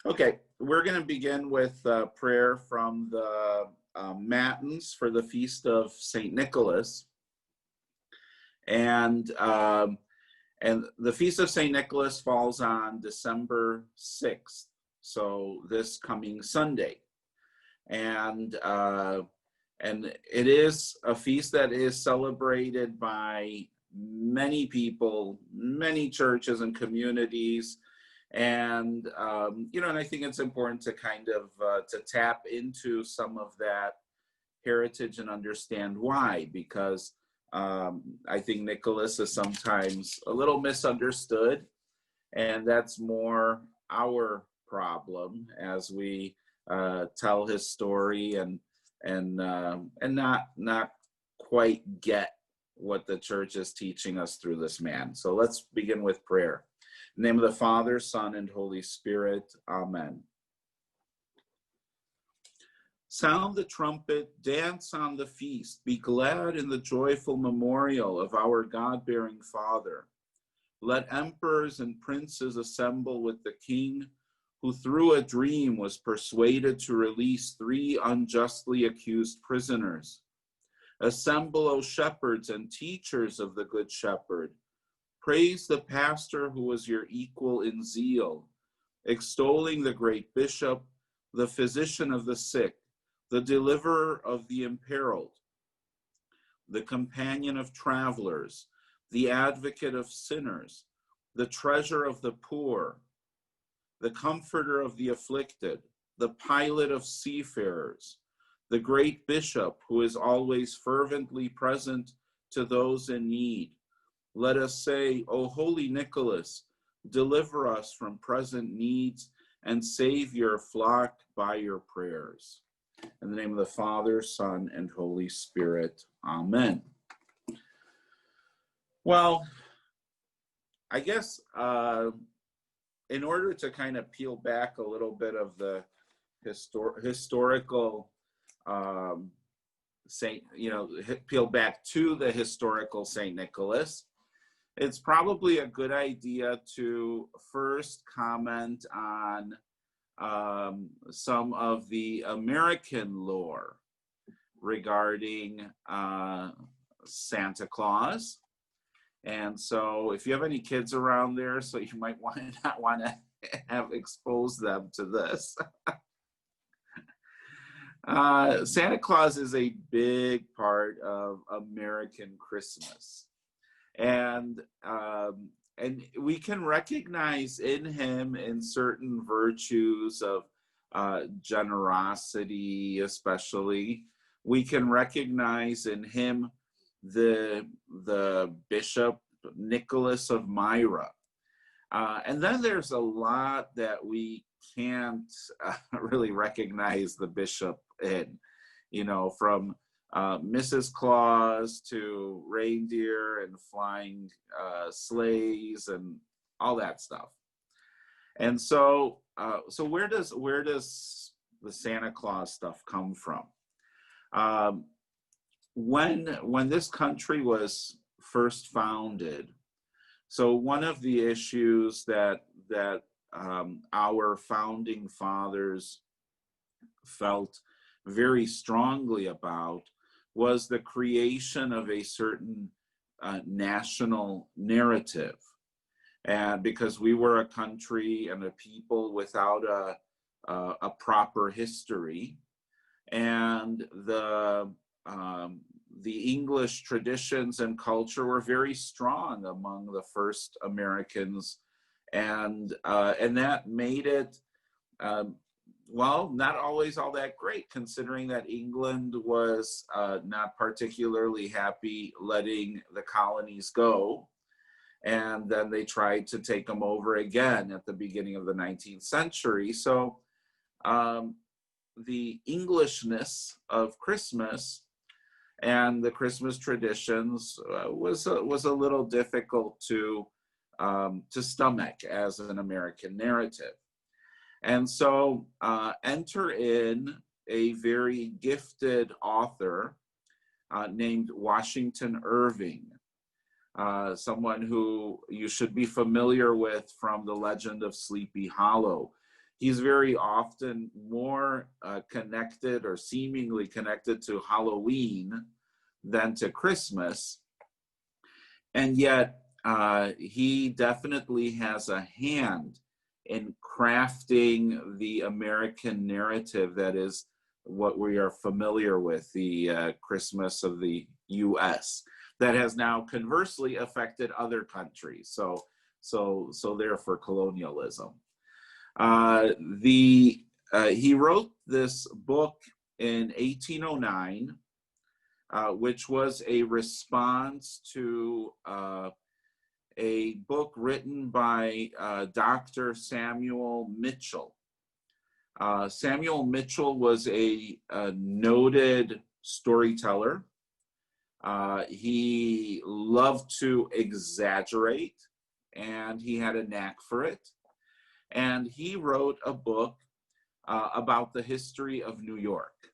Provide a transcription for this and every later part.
Okay, we're going to begin with prayer from the Matins for the Feast of St. Nicholas. And the Feast of St. Nicholas falls on December 6th, so this coming Sunday. And it is a feast that is celebrated by many people, many churches and communities. And, and I think it's important to kind of to tap into some of that heritage and understand why, because I think Nicholas is sometimes a little misunderstood, and that's more our problem as we tell his story and not quite get what the church is teaching us through this man. So let's begin with prayer. In the name of the Father, Son, and Holy Spirit. Amen. Sound the trumpet, dance on the feast, be glad in the joyful memorial of our God-bearing Father. Let emperors and princes assemble with the King, who through a dream was persuaded to release 3 unjustly accused prisoners. Assemble, O shepherds and teachers of the Good Shepherd. Praise the pastor who was your equal in zeal, extolling the great bishop, the physician of the sick, the deliverer of the imperiled, the companion of travelers, the advocate of sinners, the treasure of the poor, the comforter of the afflicted, the pilot of seafarers, the great bishop who is always fervently present to those in need. Let us say, O holy Nicholas, deliver us from present needs and save your flock by your prayers. In the name of the Father, Son, and Holy Spirit. Amen. Well, I guess in order to kind of peel back a little bit of the historical peel back to the historical Saint Nicholas, it's probably a good idea to first comment on some of the American lore regarding Santa Claus. And so if you have any kids around there, so you might not want to have exposed them to this. Santa Claus is a big part of American Christmas. And we can recognize in him in certain virtues of generosity, especially. We can recognize in him the Bishop Nicholas of Myra. And then there's a lot that we can't really recognize the bishop in, from Mrs. Claus to reindeer and flying sleighs and all that stuff. And so where does the Santa Claus stuff come from? When this country was first founded, so one of the issues that our founding fathers felt very strongly about was the creation of a certain national narrative. And because we were a country and a people without a proper history, and the English traditions and culture were very strong among the first Americans, and that made it not always all that great, considering that England was not particularly happy letting the colonies go. And then they tried to take them over again at the beginning of the 19th century. So the Englishness of Christmas and the Christmas traditions was a little difficult to stomach as an American narrative. And so enter in a very gifted author named Washington Irving, someone who you should be familiar with from the legend of Sleepy Hollow. he's very often more connected or seemingly connected to Halloween than to Christmas. And yet he definitely has a hand in crafting the American narrative that is what we are familiar with, the Christmas of the US, that has now conversely affected other countries. So therefore colonialism. He wrote this book in 1809, which was a response to a book written by Dr. Samuel Mitchell. Samuel Mitchell was a noted storyteller. He loved to exaggerate, and he had a knack for it. And he wrote a book about the history of New York.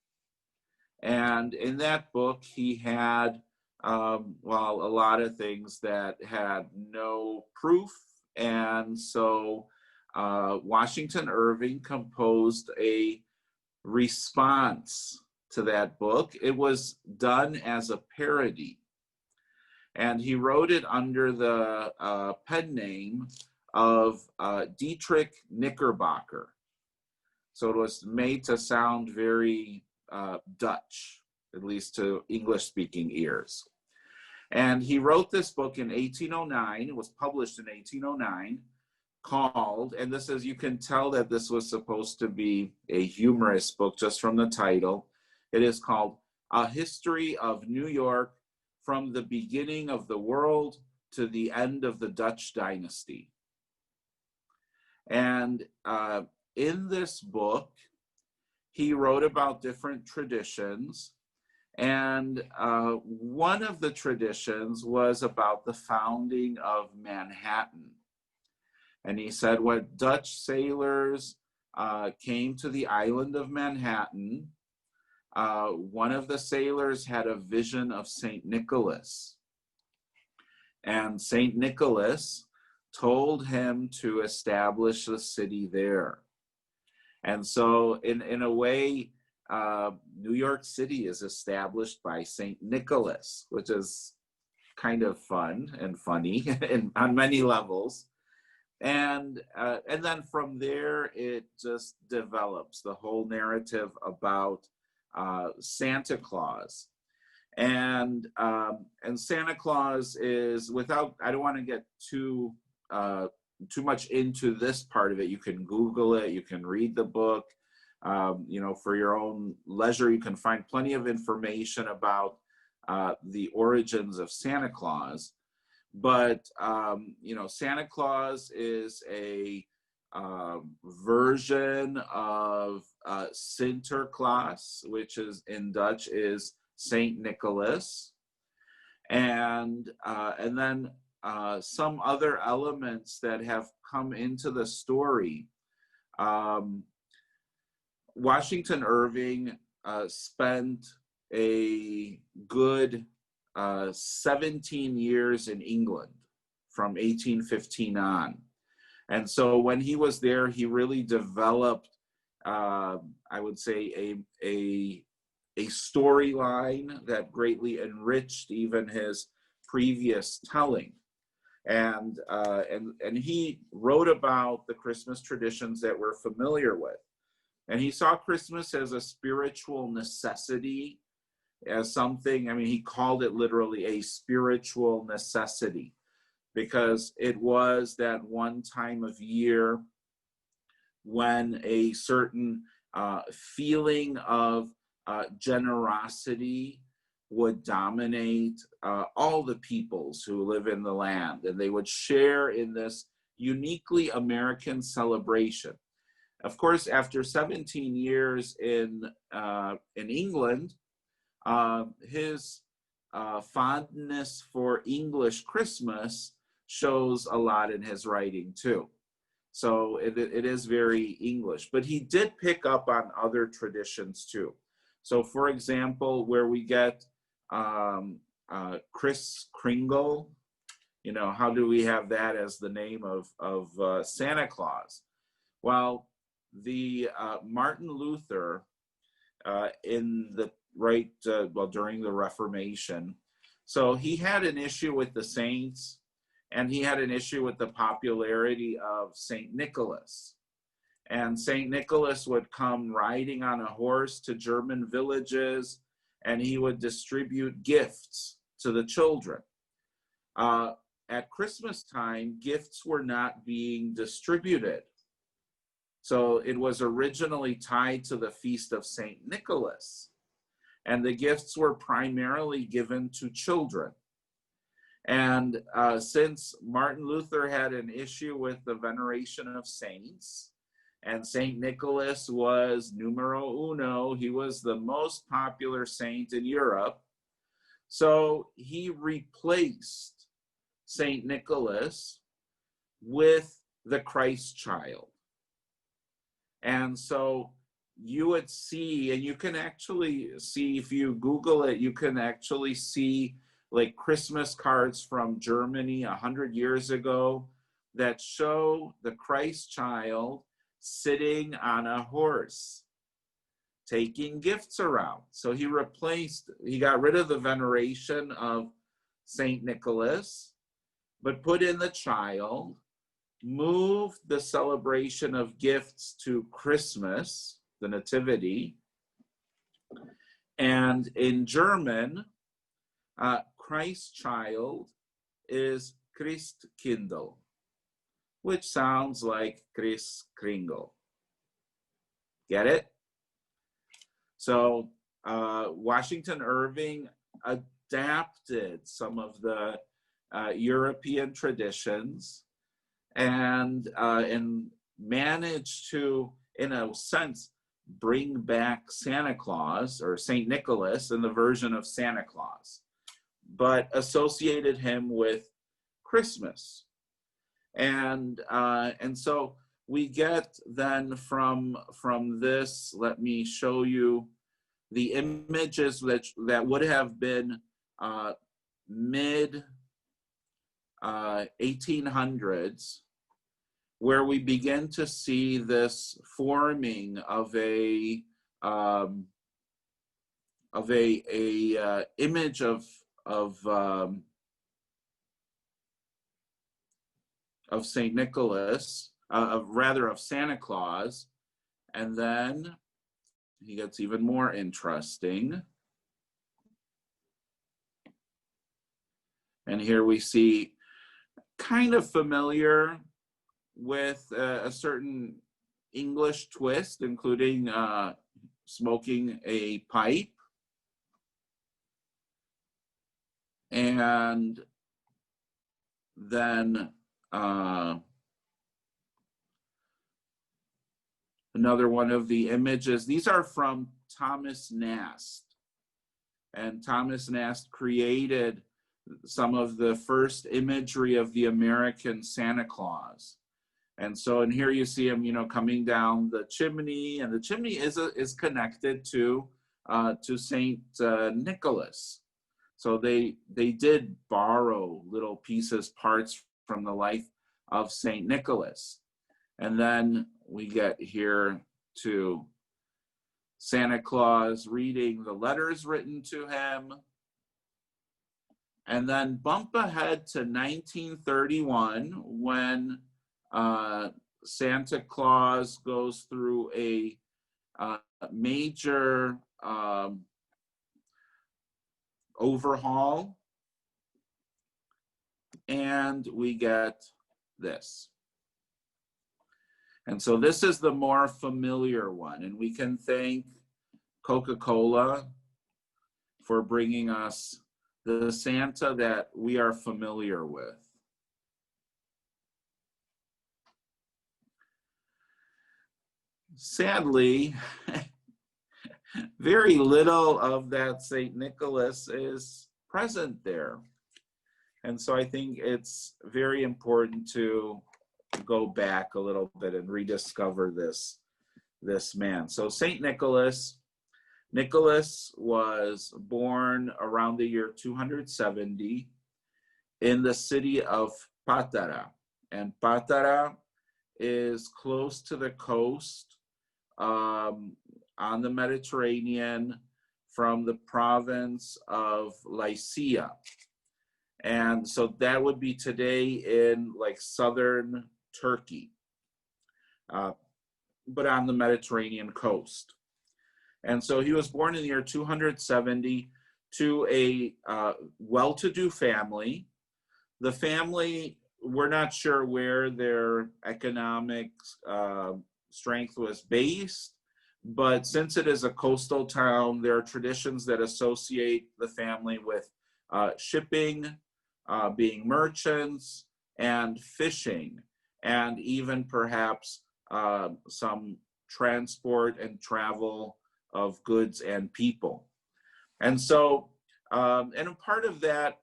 And in that book, he had, a lot of things that had no proof. And so Washington Irving composed a response to that book. It was done as a parody. And he wrote it under the pen name of Dietrich Knickerbocker. So it was made to sound very Dutch, at least to English-speaking ears. And he wrote this book in 1809. It was published in 1809, called, and this is, you can tell that this was supposed to be a humorous book just from the title. It is called A History of New York from the Beginning of the World to the End of the Dutch Dynasty. And in this book, he wrote about different traditions. And one of the traditions was about the founding of Manhattan. And he said when Dutch sailors came to the island of Manhattan, one of the sailors had a vision of St. Nicholas. And St. Nicholas told him to establish the city there. And so in a way, New York City is established by St. Nicholas, which is kind of fun and funny on many levels. And then from there, it just develops the whole narrative about Santa Claus. And Santa Claus is, I don't want to get too much into this part of it. You can Google it, you can read the book, for your own leisure. You can find plenty of information about the origins of Santa Claus. But, Santa Claus is a version of Sinterklaas, which is in Dutch is Saint Nicholas. And then some other elements that have come into the story. Washington Irving spent a good 17 years in England from 1815 on. And so when he was there, he really developed, I would say, a storyline that greatly enriched even his previous telling. And he wrote about the Christmas traditions that we're familiar with. And he saw Christmas as a spiritual necessity, as something, he called it literally a spiritual necessity, because it was that one time of year when a certain feeling of generosity would dominate all the peoples who live in the land, and they would share in this uniquely American celebration. Of course, after 17 years in England, his fondness for English Christmas shows a lot in his writing too. So it is very English, but he did pick up on other traditions too. So for example, where we get Kris Kringle, how do we have that as the name of Santa Claus? Well, Martin Luther during the Reformation. So he had an issue with the saints, and he had an issue with the popularity of Saint Nicholas. And Saint Nicholas would come riding on a horse to German villages, and he would distribute gifts to the children. At Christmas time, gifts were not being distributed. So it was originally tied to the feast of Saint Nicholas, and the gifts were primarily given to children. And since Martin Luther had an issue with the veneration of saints, and Saint Nicholas was numero uno, he was the most popular saint in Europe, so he replaced Saint Nicholas with the Christ child. And so you would see, and you can actually see, if you Google it, you can actually see like Christmas cards from Germany 100 years ago that show the Christ child sitting on a horse, taking gifts around. So he got rid of the veneration of Saint Nicholas, but put in the child, moved the celebration of gifts to Christmas, the Nativity, and in German, Christ child is Christkindl, which sounds like Kris Kringle. Get it? So Washington Irving adapted some of the European traditions and managed to, in a sense, bring back Santa Claus, or Saint Nicholas, in the version of Santa Claus, but associated him with Christmas. And so we get then from this, let me show you the images that would have been mid 1800s, where we begin to see this forming of a image of Saint Nicholas, of Santa Claus, and then he gets even more interesting. And here we see, kind of familiar with a certain English twist, including smoking a pipe. And then another one of the images, these are from Thomas Nast. And Thomas Nast created some of the first imagery of the American Santa Claus. And so, and here you see him, coming down the chimney, and the chimney is connected to Saint Nicholas. So they did borrow little pieces, parts from the life of Saint Nicholas. And then we get here to Santa Claus reading the letters written to him. And then bump ahead to 1931, when Santa Claus goes through a major overhaul, and we get this. And so this is the more familiar one, and we can thank Coca-Cola for bringing us the Santa that we are familiar with. Sadly, very little of that Saint Nicholas is present there. And so I think it's very important to go back a little bit and rediscover this man. So Saint Nicholas was born around the year 270 in the city of Patara. And Patara is close to the coast on the Mediterranean from the province of Lycia. And so that would be today in like southern Turkey, but on the Mediterranean coast. And so he was born in the year 270 to a well-to-do family. The family, we're not sure where their economic strength was based, but since it is a coastal town, there are traditions that associate the family with shipping, being merchants, and fishing, and even perhaps some transport and travel of goods and people. And so, and a part of that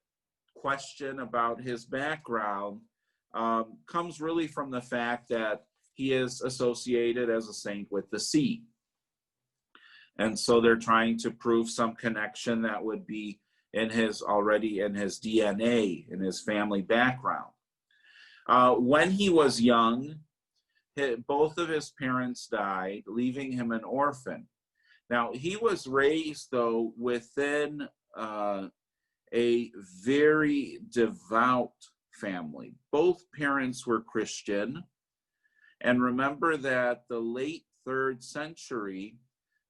question about his background comes really from the fact that he is associated as a saint with the sea. And so they're trying to prove some connection that would be already in his DNA, in his family background. When he was young, both of his parents died, leaving him an orphan. Now, he was raised, though, within a very devout family. Both parents were Christian. And remember that the late 3rd century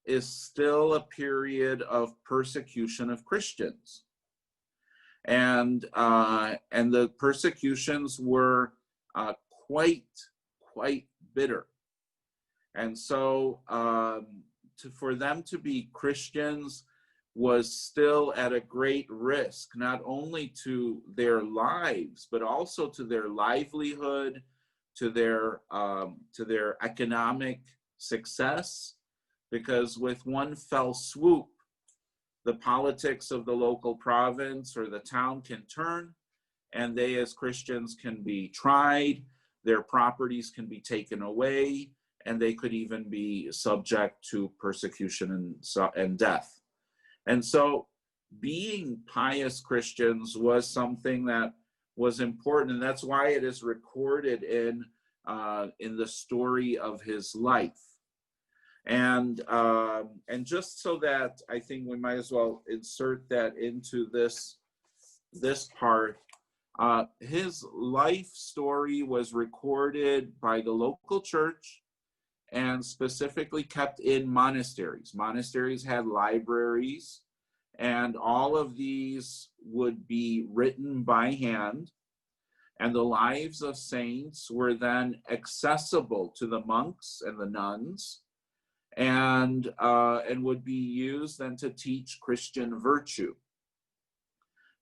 is still a period of persecution of Christians. And the persecutions were quite bitter. And so for them to be Christians was still at a great risk, not only to their lives, but also to their livelihood, to their economic success, because with one fell swoop, the politics of the local province or the town can turn, and they as Christians can be tried, their properties can be taken away, and they could even be subject to persecution and death. And so being pious Christians was something that was important, and that's why it is recorded in the story of his life. And just so that I think we might as well insert that into this part, his life story was recorded by the local church and specifically kept in monasteries. Monasteries had libraries, and all of these would be written by hand. And the lives of saints were then accessible to the monks and the nuns, and would be used then to teach Christian virtue.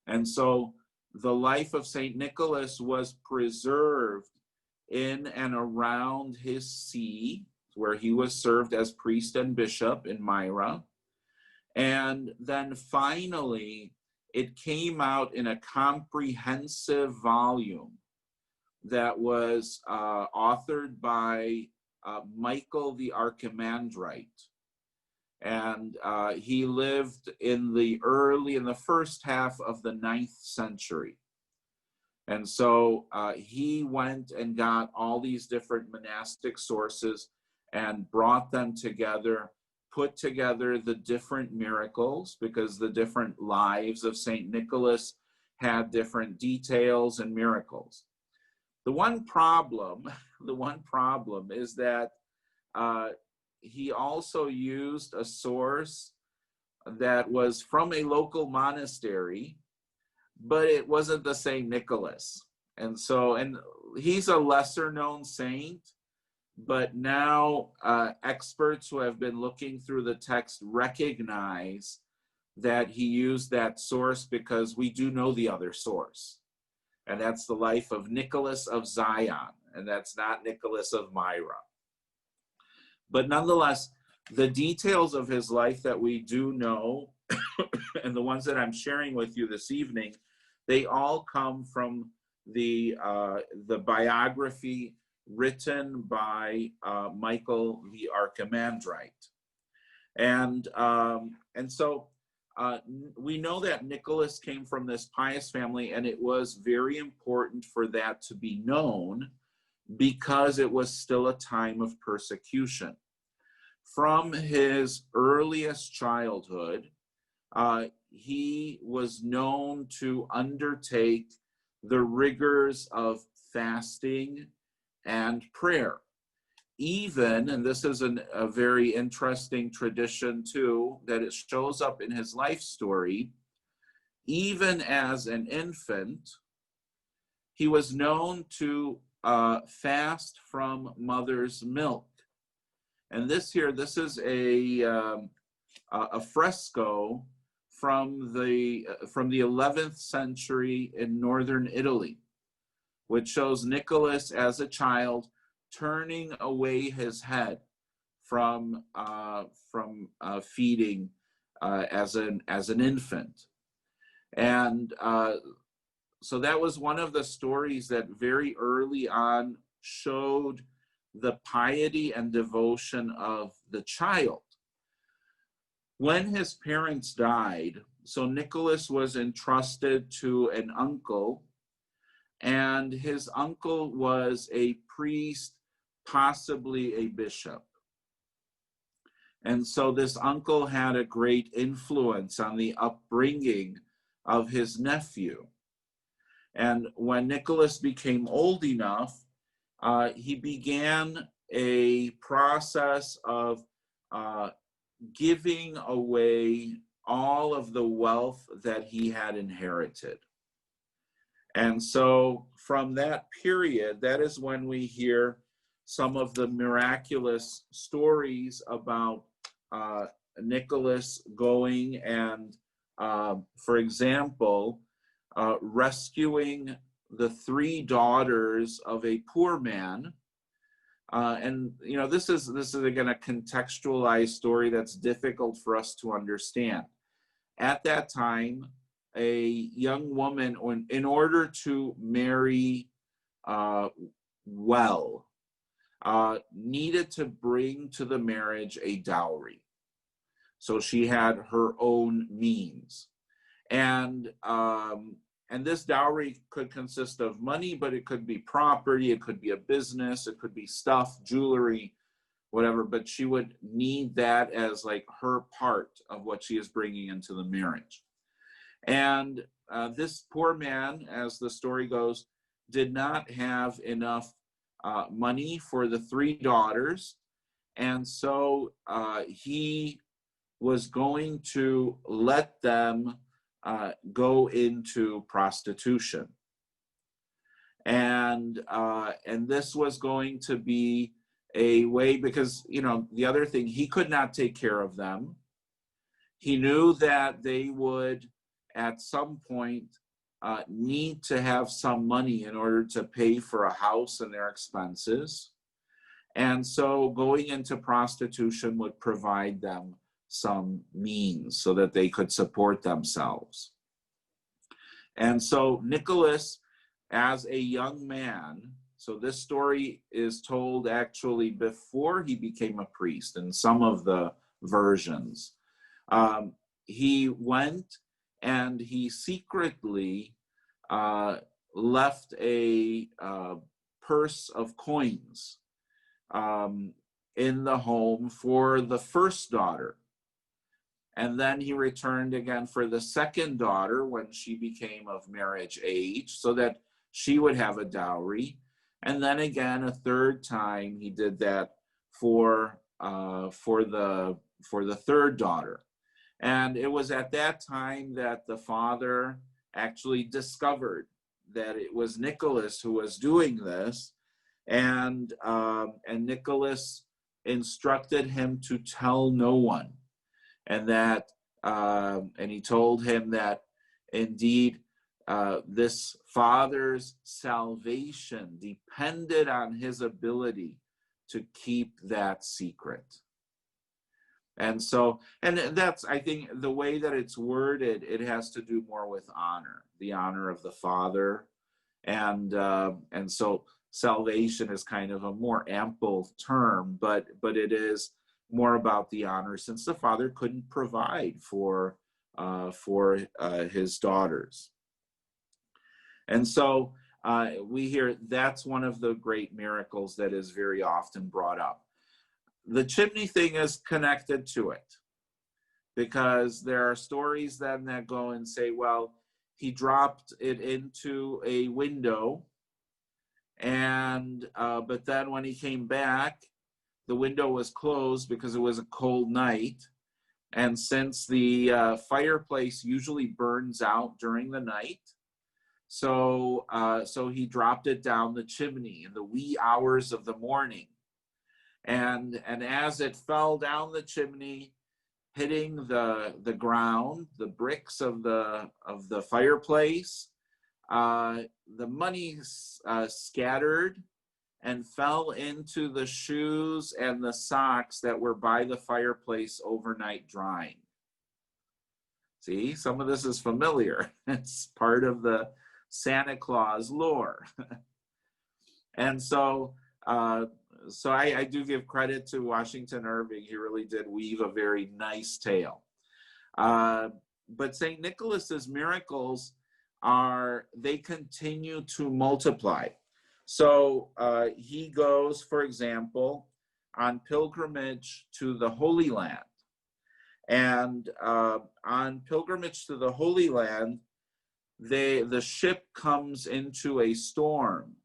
And so the life of Saint Nicholas was preserved in and around his see, where he was served as priest and bishop in Myra. And then finally, it came out in a comprehensive volume that was authored by Michael the Archimandrite. And he lived in the first half of the 9th century. And so he went and got all these different monastic sources and brought them together, put together the different miracles, because the different lives of Saint Nicholas had different details and miracles. The one problem is that he also used a source that was from a local monastery, but it wasn't the Saint Nicholas. And he's a lesser known saint, but now experts who have been looking through the text recognize that he used that source, because we do know the other source. And that's the life of Nicholas of Zion, and that's not Nicholas of Myra. But nonetheless, the details of his life that we do know, and the ones that I'm sharing with you this evening, they all come from the biography written by Michael the Archimandrite. And so we know that Nicholas came from this pious family, and it was very important for that to be known, because it was still a time of persecution. from his earliest childhood, he was known to undertake the rigors of fasting and prayer. Even, and this is a very interesting tradition too, that it shows up in his life story, even as an infant, he was known to fast from mother's milk. And this is a fresco from the 11th century in northern Italy, which shows Nicholas as a child turning away his head from feeding as an infant. And so that was one of the stories that very early on showed the piety and devotion of the child. When his parents died, so Nicholas was entrusted to an uncle, and his uncle was a priest, possibly a bishop. And so this uncle had a great influence on the upbringing of his nephew. And when Nicholas became old enough, he began a process of giving away all of the wealth that he had inherited. And so from that period, that is when we hear some of the miraculous stories about Nicholas going and, for example, rescuing the 3 daughters of a poor man. And you know, this is again a contextualized story that's difficult for us to understand. At that time, a young woman, in order to marry well, needed to bring to the marriage a dowry. So she had her own means. And this dowry could consist of money, but it could be property, it could be a business, it could be stuff, jewelry, whatever, but she would need that as like her part of what she is bringing into the marriage. And this poor man, as the story goes, did not have enough money for the 3 daughters, and so he was going to let them go into prostitution. And this was going to be a way, because, you know, the other thing, he could not take care of them. He knew that they would at some point need to have some money in order to pay for a house and their expenses. And so going into prostitution would provide them some means so that they could support themselves. And so Nicholas, as a young man, so this story is told actually before he became a priest in some of the versions. He went and he secretly left a purse of coins in the home for the first daughter. And then he returned again for the second daughter when she became of marriage age, so that she would have a dowry. And then again, a third time, he did that for the third daughter. And it was at that time that the father actually discovered that it was Nicholas who was doing this, and Nicholas instructed him to tell no one. And that, and he told him that indeed this father's salvation depended on his ability to keep that secret. And so, and that's, I think, the way that it's worded, it has to do more with honor, the honor of the father. And so salvation is kind of a more ample term, but it is more about the honor, since the father couldn't provide for his daughters. And so we hear that's one of the great miracles that is very often brought up. the chimney thing is connected to it, because there are stories then that go and say, well, he dropped it into a window, and but then when he came back, the window was closed because it was a cold night. And since the fireplace usually burns out during the night, so he dropped it down the chimney in the wee hours of the morning. And as it fell down the chimney, hitting the ground, the bricks of the fireplace, the money scattered and fell into the shoes and the socks that were by the fireplace overnight drying. See, some of this is familiar. It's part of the Santa Claus lore. And so I do give credit to Washington Irving. He really did weave a very nice tale. But St. Nicholas's miracles they continue to multiply. So he goes, for example, on pilgrimage to the Holy Land. And on pilgrimage to the Holy Land, the ship comes into a storm.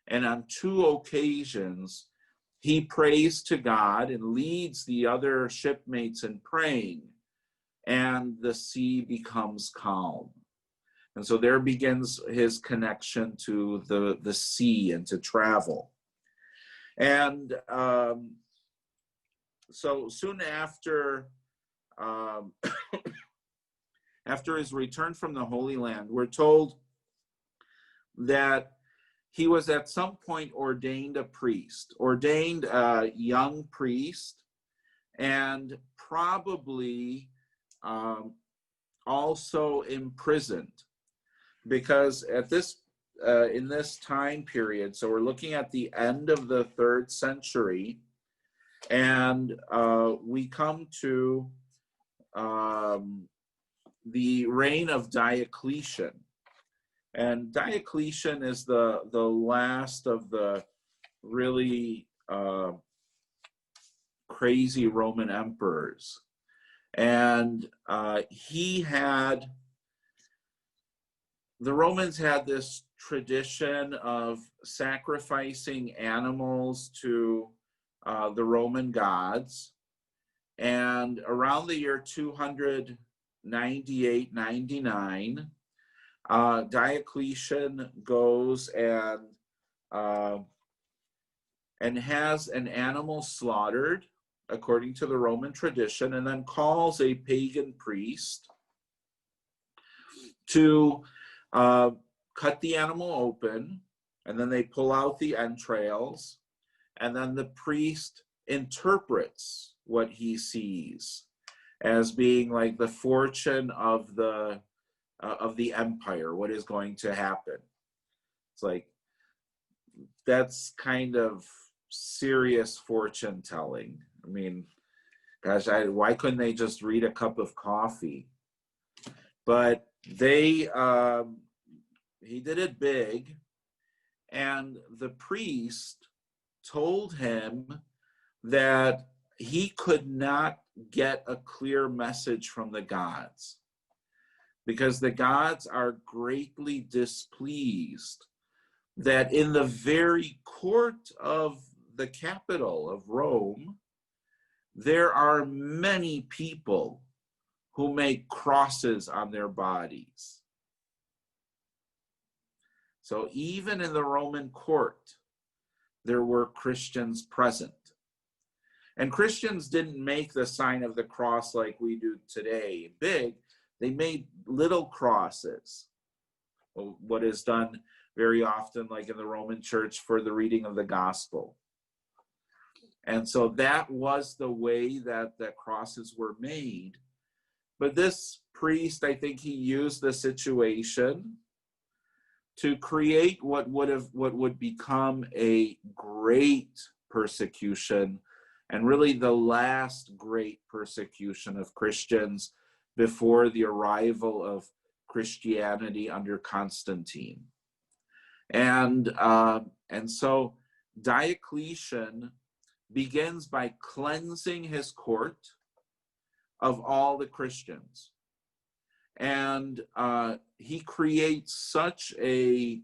And on 2 occasions, he prays to God and leads the other shipmates in praying, and the sea becomes calm. And so there begins his connection to the sea and to travel. And so soon after, after his return from the Holy Land, we're told that he was at some point ordained a priest, ordained a young priest, and probably also imprisoned. Because at this, in this time period, so we're looking at the end of the 3rd century, and we come to the reign of Diocletian. And Diocletian is the last of the really crazy Roman emperors. And the Romans had this tradition of sacrificing animals to the Roman gods. And around the year 298-99, Diocletian goes and has an animal slaughtered according to the Roman tradition, and then calls a pagan priest to cut the animal open, and then they pull out the entrails, and then the priest interprets what he sees as being like the fortune of the empire, what is going to happen. It's like, that's kind of serious fortune telling. I mean, gosh, why couldn't they just read a cup of coffee? But he did it big, and the priest told him that he could not get a clear message from the gods, because the gods are greatly displeased that in the very court of the capital of Rome, there are many people who make crosses on their bodies. So even in the Roman court, there were Christians present. And Christians didn't make the sign of the cross like we do today, big. They made little crosses. What is done very often, like in the Roman church, for the reading of the gospel. And so that was the way that the crosses were made. But this priest, I think he used the situation to create what would become a great persecution, and really the last great persecution of Christians before the arrival of Christianity under Constantine. And so Diocletian begins by cleansing his court of all the Christians. And he creates such a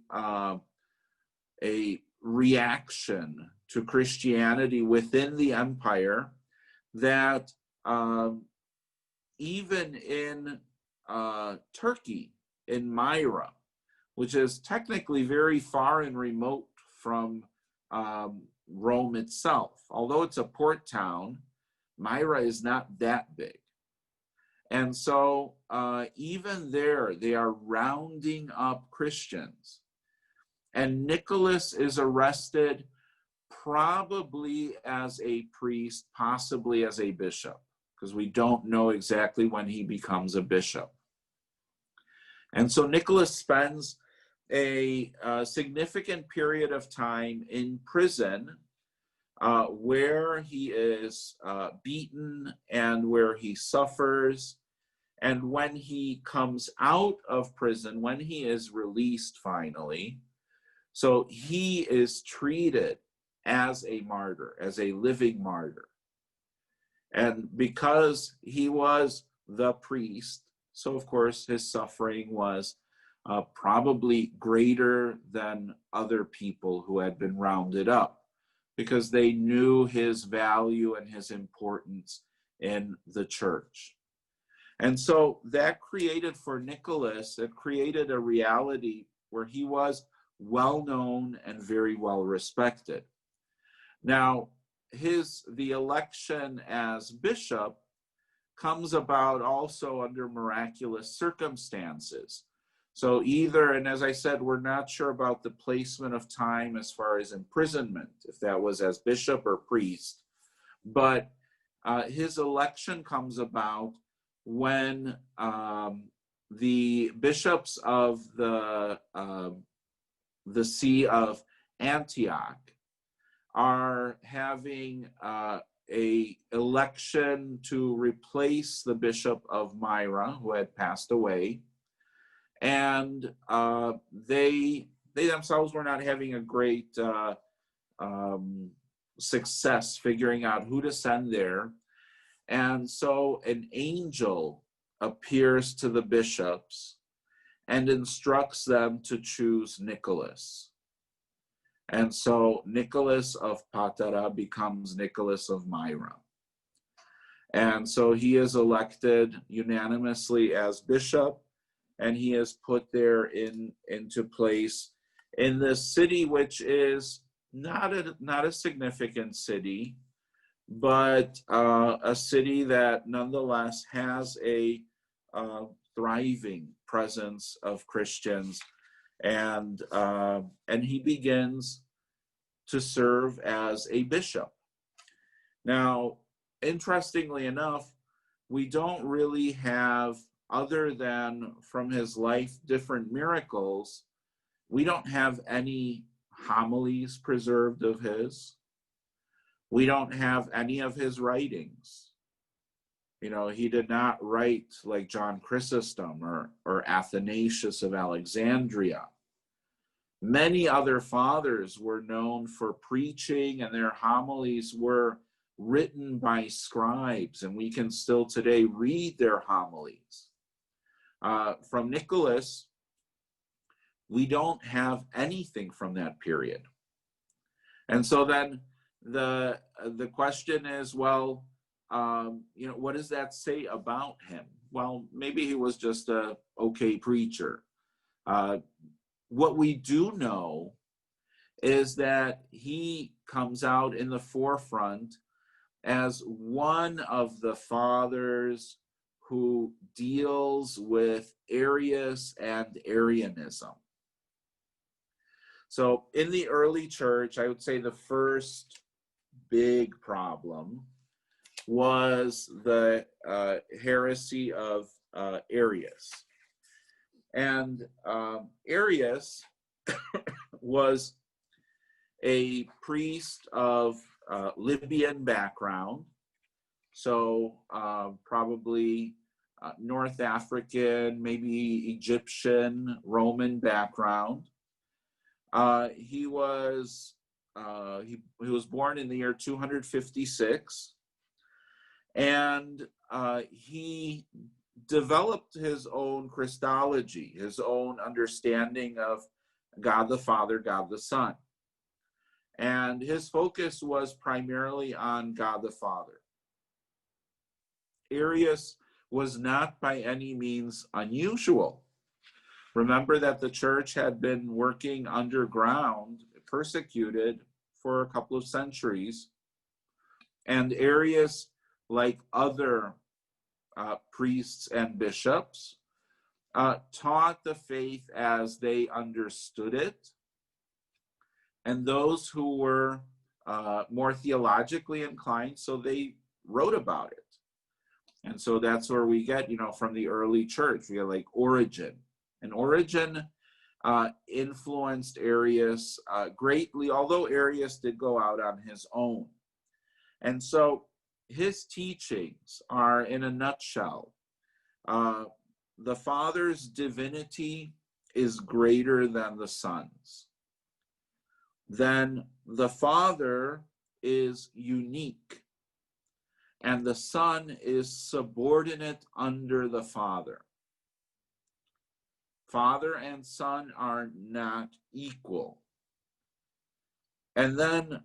reaction to Christianity within the empire that even in Turkey, in Myra, which is technically very far and remote from Rome itself, although it's a port town, Myra is not that big. And so even there, they are rounding up Christians. And Nicholas is arrested probably as a priest, possibly as a bishop, because we don't know exactly when he becomes a bishop. And so Nicholas spends a significant period of time in prison where he is beaten and where he suffers. And when he comes out of prison, when he is released finally, so he is treated as a martyr, as a living martyr. And because he was the priest, so of course his suffering was probably greater than other people who had been rounded up, because they knew his value and his importance in the church. And so that created for Nicholas, it created a reality where he was well known and very well respected. Now, the election as bishop comes about also under miraculous circumstances. So either, and as I said, we're not sure about the placement of time as far as imprisonment, if that was as bishop or priest, but his election comes about when the bishops of the See of Antioch are having a election to replace the bishop of Myra, who had passed away. And they themselves were not having a great success figuring out who to send there. And so an angel appears to the bishops and instructs them to choose Nicholas. And so Nicholas of Patara becomes Nicholas of Myra. And so he is elected unanimously as bishop, and he is put there into place in this city, which is not a significant city, but a city that nonetheless has a thriving presence of Christians, and he begins to serve as a bishop. Now, interestingly enough, we don't really have, other than from his life different miracles, we don't have any homilies preserved of his. We don't have any of his writings. You know, he did not write like John Chrysostom or Athanasius of Alexandria. Many other fathers were known for preaching, and their homilies were written by scribes, and we can still today read their homilies. From Nicholas, we don't have anything from that period. And so then the question is, well, what does that say about him? Well, maybe he was just a okay preacher. What we do know is that he comes out in the forefront as one of the fathers who deals with Arius and Arianism. So in the early church, I would say the first big problem was the heresy of Arius. And Arius was a priest of Libyan background, so probably North African, maybe Egyptian, Roman background. He was he was born in the year 256, and he developed his own Christology, his own understanding of God the Father, God the Son. And his focus was primarily on God the Father. Arius was not by any means unusual. Remember that the church had been working underground, persecuted for a couple of centuries. And Arius, like other priests and bishops, taught the faith as they understood it. And those who were more theologically inclined, so they wrote about it. And so that's where we get, from the early church, we have like Origen. And Origen influenced Arius greatly, although Arius did go out on his own. And so his teachings are, in a nutshell, the Father's divinity is greater than the Son's. Then the Father is unique, and the Son is subordinate under the Father. Father and Son are not equal. And then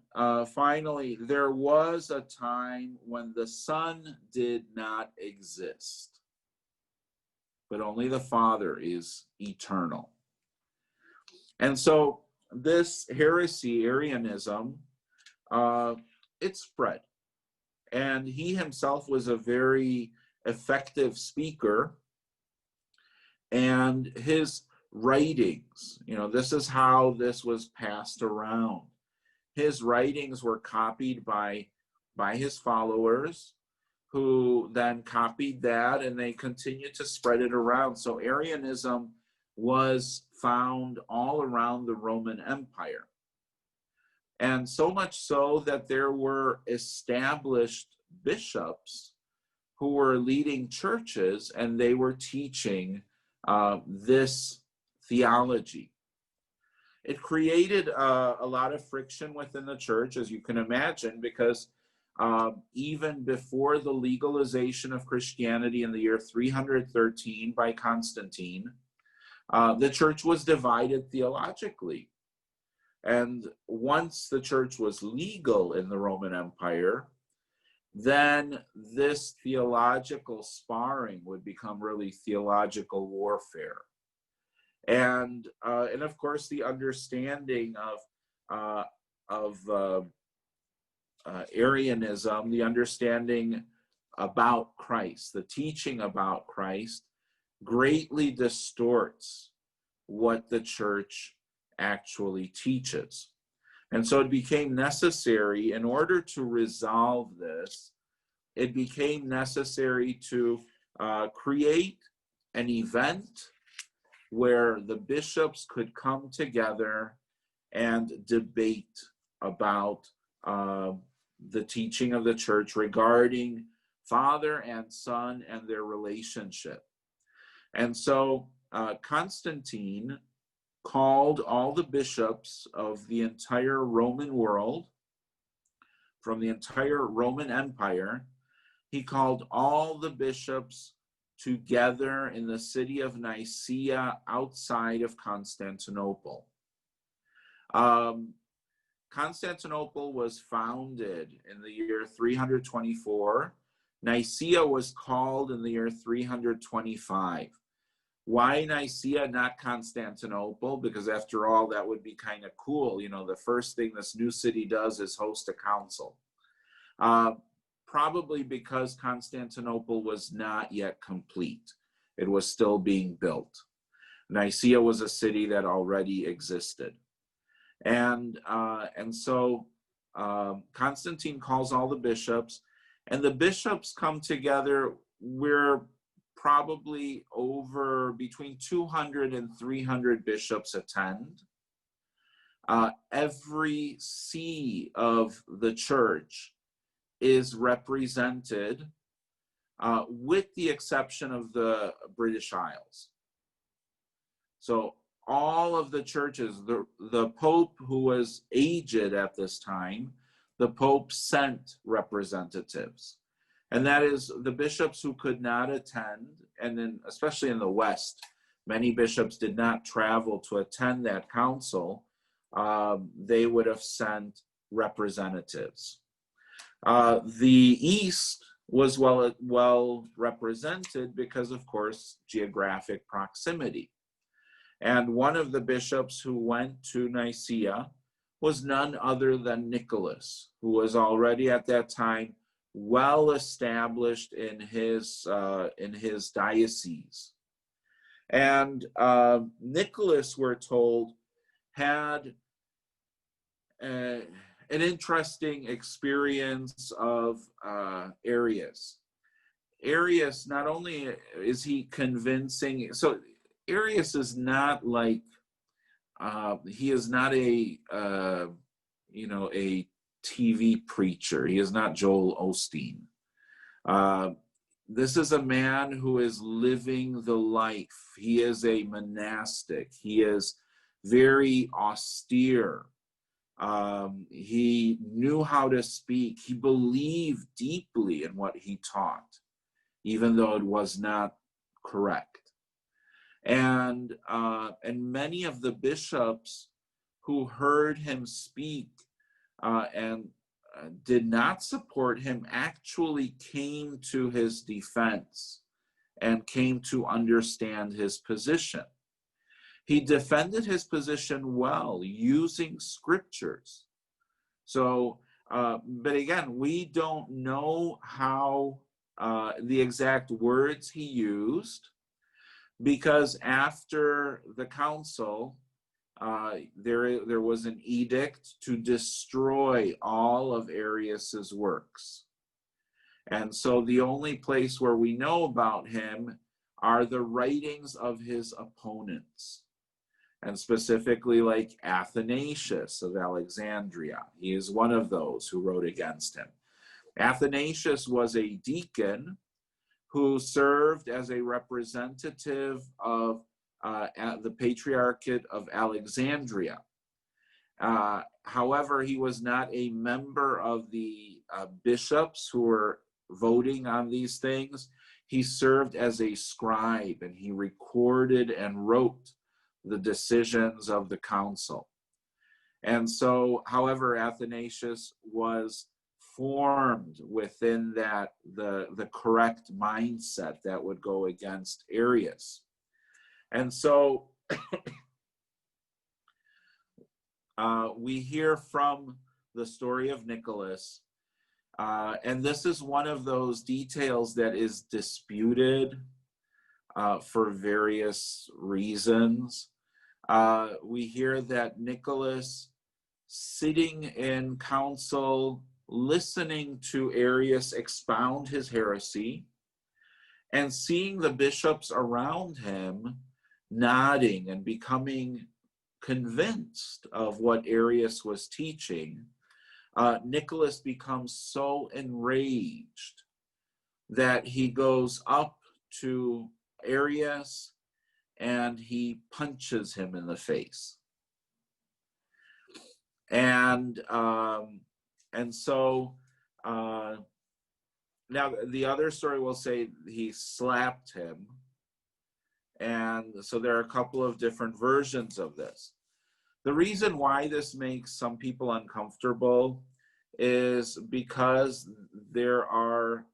finally, there was a time when the Son did not exist, but only the Father is eternal. And so this heresy, Arianism, it spread. And he himself was a very effective speaker. And his writings, this is how this was passed around. His writings were copied by his followers, who then copied that, and they continued to spread it around. So Arianism was found all around the Roman Empire. And so much so that there were established bishops who were leading churches, and they were teaching this theology. It created a lot of friction within the church, as you can imagine, because even before the legalization of Christianity in the year 313 by Constantine, the church was divided theologically. And once the church was legal in the Roman Empire, then this theological sparring would become really theological warfare. And of course, the understanding of Arianism, the understanding about Christ, the teaching about Christ, greatly distorts what the church actually teaches. And so it became necessary, in order to resolve this, it became necessary to create an event where the bishops could come together and debate about the teaching of the church regarding Father and Son and their relationship. And so Constantine called all the bishops of the entire Roman world, from the entire Roman Empire. He called all the bishops together in the city of Nicaea outside of Constantinople. Constantinople was founded in the year 324. Nicaea was called in the year 325. Why Nicaea, not Constantinople? Because after all, that would be kind of cool. The first thing this new city does is host a council. Probably because Constantinople was not yet complete. It was still being built. Nicaea was a city that already existed. And so Constantine calls all the bishops, and the bishops come together. We're probably over between 200 and 300 bishops attend. Every see of the church is represented, with the exception of the British Isles. So all of the churches, the Pope, who was aged at this time, the Pope sent representatives. And that is the bishops who could not attend, and then especially in the West, many bishops did not travel to attend that council. They would have sent representatives. The East was well represented because, of course, geographic proximity. And one of the bishops who went to Nicaea was none other than Nicholas, who was already at that time well established in his diocese. And Nicholas, we're told, had an interesting experience of Arius. Arius, not only is he convincing, so Arius is not like, he is not a TV preacher. He is not Joel Osteen. This is a man who is living the life. He is a monastic. He is very austere. He knew how to speak. He believed deeply in what he taught, even though it was not correct. And many of the bishops who heard him speak and did not support him actually came to his defense and came to understand his position. He defended his position well, using scriptures. So, but again, we don't know how the exact words he used, because after the council, there was an edict to destroy all of Arius's works. And so the only place where we know about him are the writings of his opponents, and specifically like Athanasius of Alexandria. He is one of those who wrote against him. Athanasius was a deacon who served as a representative of the Patriarchate of Alexandria. However, he was not a member of the bishops who were voting on these things. He served as a scribe, and he recorded and wrote the decisions of the council. And so, however, Athanasius was formed within that the correct mindset that would go against Arius. And so we hear from the story of Nicholas, and this is one of those details that is disputed for various reasons. We hear that Nicholas, sitting in council, listening to Arius expound his heresy, and seeing the bishops around him nodding and becoming convinced of what Arius was teaching, Nicholas becomes so enraged that he goes up to Arius and he punches him in the face. And so now the other story will say he slapped him. And so there are a couple of different versions of this. The reason why this makes some people uncomfortable is because there are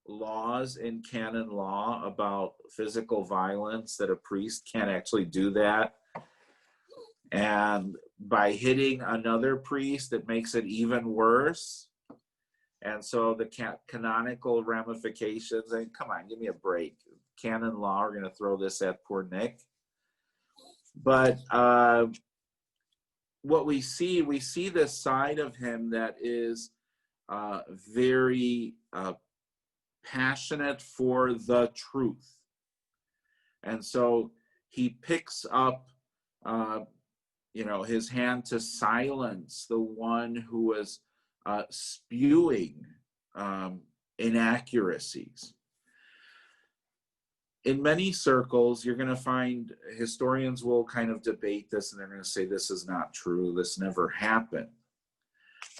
laws in canon law about physical violence, that a priest can't actually do that. And by hitting another priest, it makes it even worse. And so the canonical ramifications, and come on, give me a break. Canon law, we're going to throw this at poor Nick. But what we see this side of him that is very passionate for the truth. And so he picks up his hand to silence the one who was spewing inaccuracies. in many circles, you're going to find historians will kind of debate this, and they're going to say this is not true, this never happened.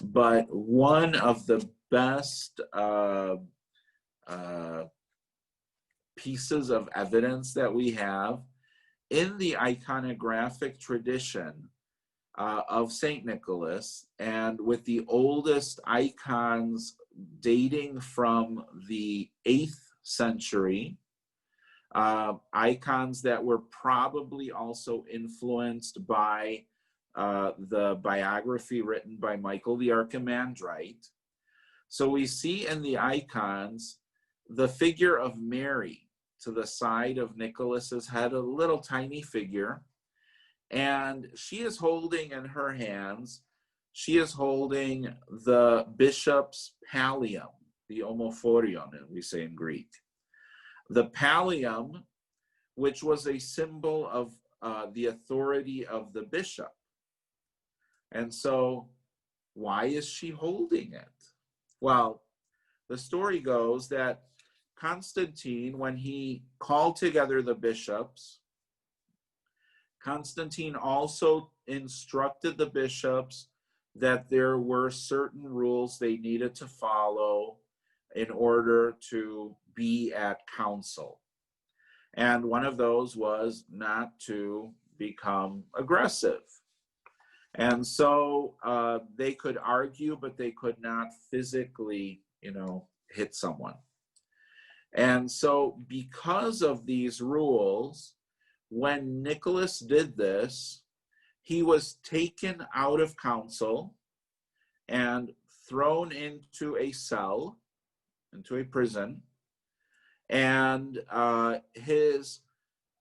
But one of the best pieces of evidence that we have in the iconographic tradition of St. Nicholas, and with the oldest icons dating from the 8th century, icons that were probably also influenced by the biography written by Michael the Archimandrite. So we see in the icons the figure of Mary to the side of Nicholas's head, a little tiny figure, and she is holding in her hands, she is holding the bishop's pallium, the omophorion, we say in Greek. The pallium, which was a symbol of the authority of the bishop. And so, why is she holding it? Well, the story goes that Constantine, when he called together the bishops, Constantine also instructed the bishops that there were certain rules they needed to follow in order to be at council. And one of those was not to become aggressive. And so they could argue, but they could not physically, hit someone. And so because of these rules, when Nicholas did this, he was taken out of council and thrown into a cell, into a prison, and his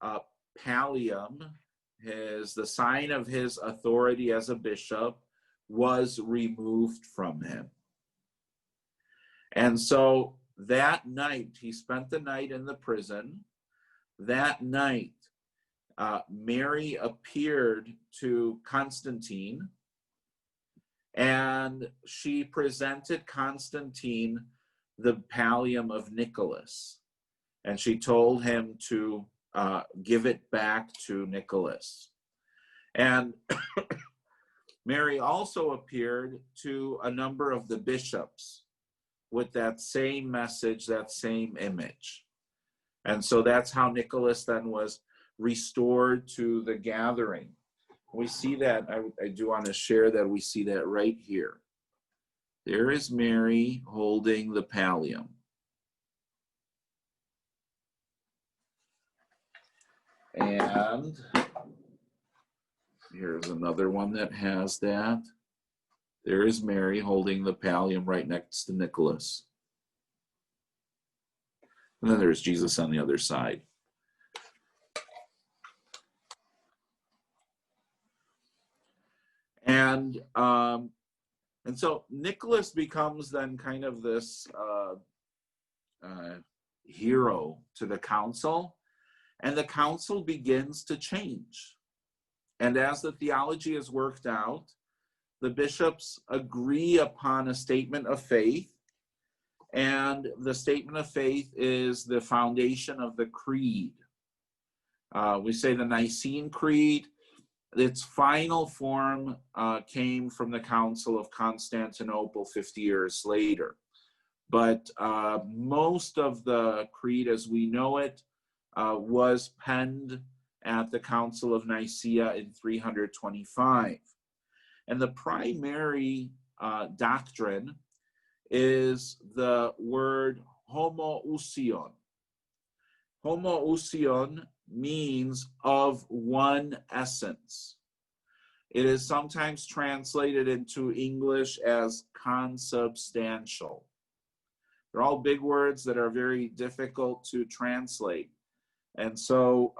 pallium, the sign of his authority as a bishop, was removed from him. And so that night, he spent the night in the prison. That night, Mary appeared to Constantine, and she presented Constantine the pallium of Nicholas, and she told him to give it back to Nicholas. And Mary also appeared to a number of the bishops with that same message, that same image. And so that's how Nicholas then was restored to the gathering. We see that, I do want to share that we see that right here. There is Mary holding the pallium. And here's another one that has that. There is Mary holding the pallium right next to Nicholas. And then there's Jesus on the other side. And so Nicholas becomes then kind of this hero to the council, and the council begins to change. And as the theology is worked out, the bishops agree upon a statement of faith, and the statement of faith is the foundation of the creed. We say the Nicene Creed. Its final form came from the Council of Constantinople 50 years later. But most of the creed as we know it was penned at the Council of Nicaea in 325. And the primary doctrine is the word homoousion. Homoousion means of one essence. It is sometimes translated into English as consubstantial. They're all big words that are very difficult to translate. And so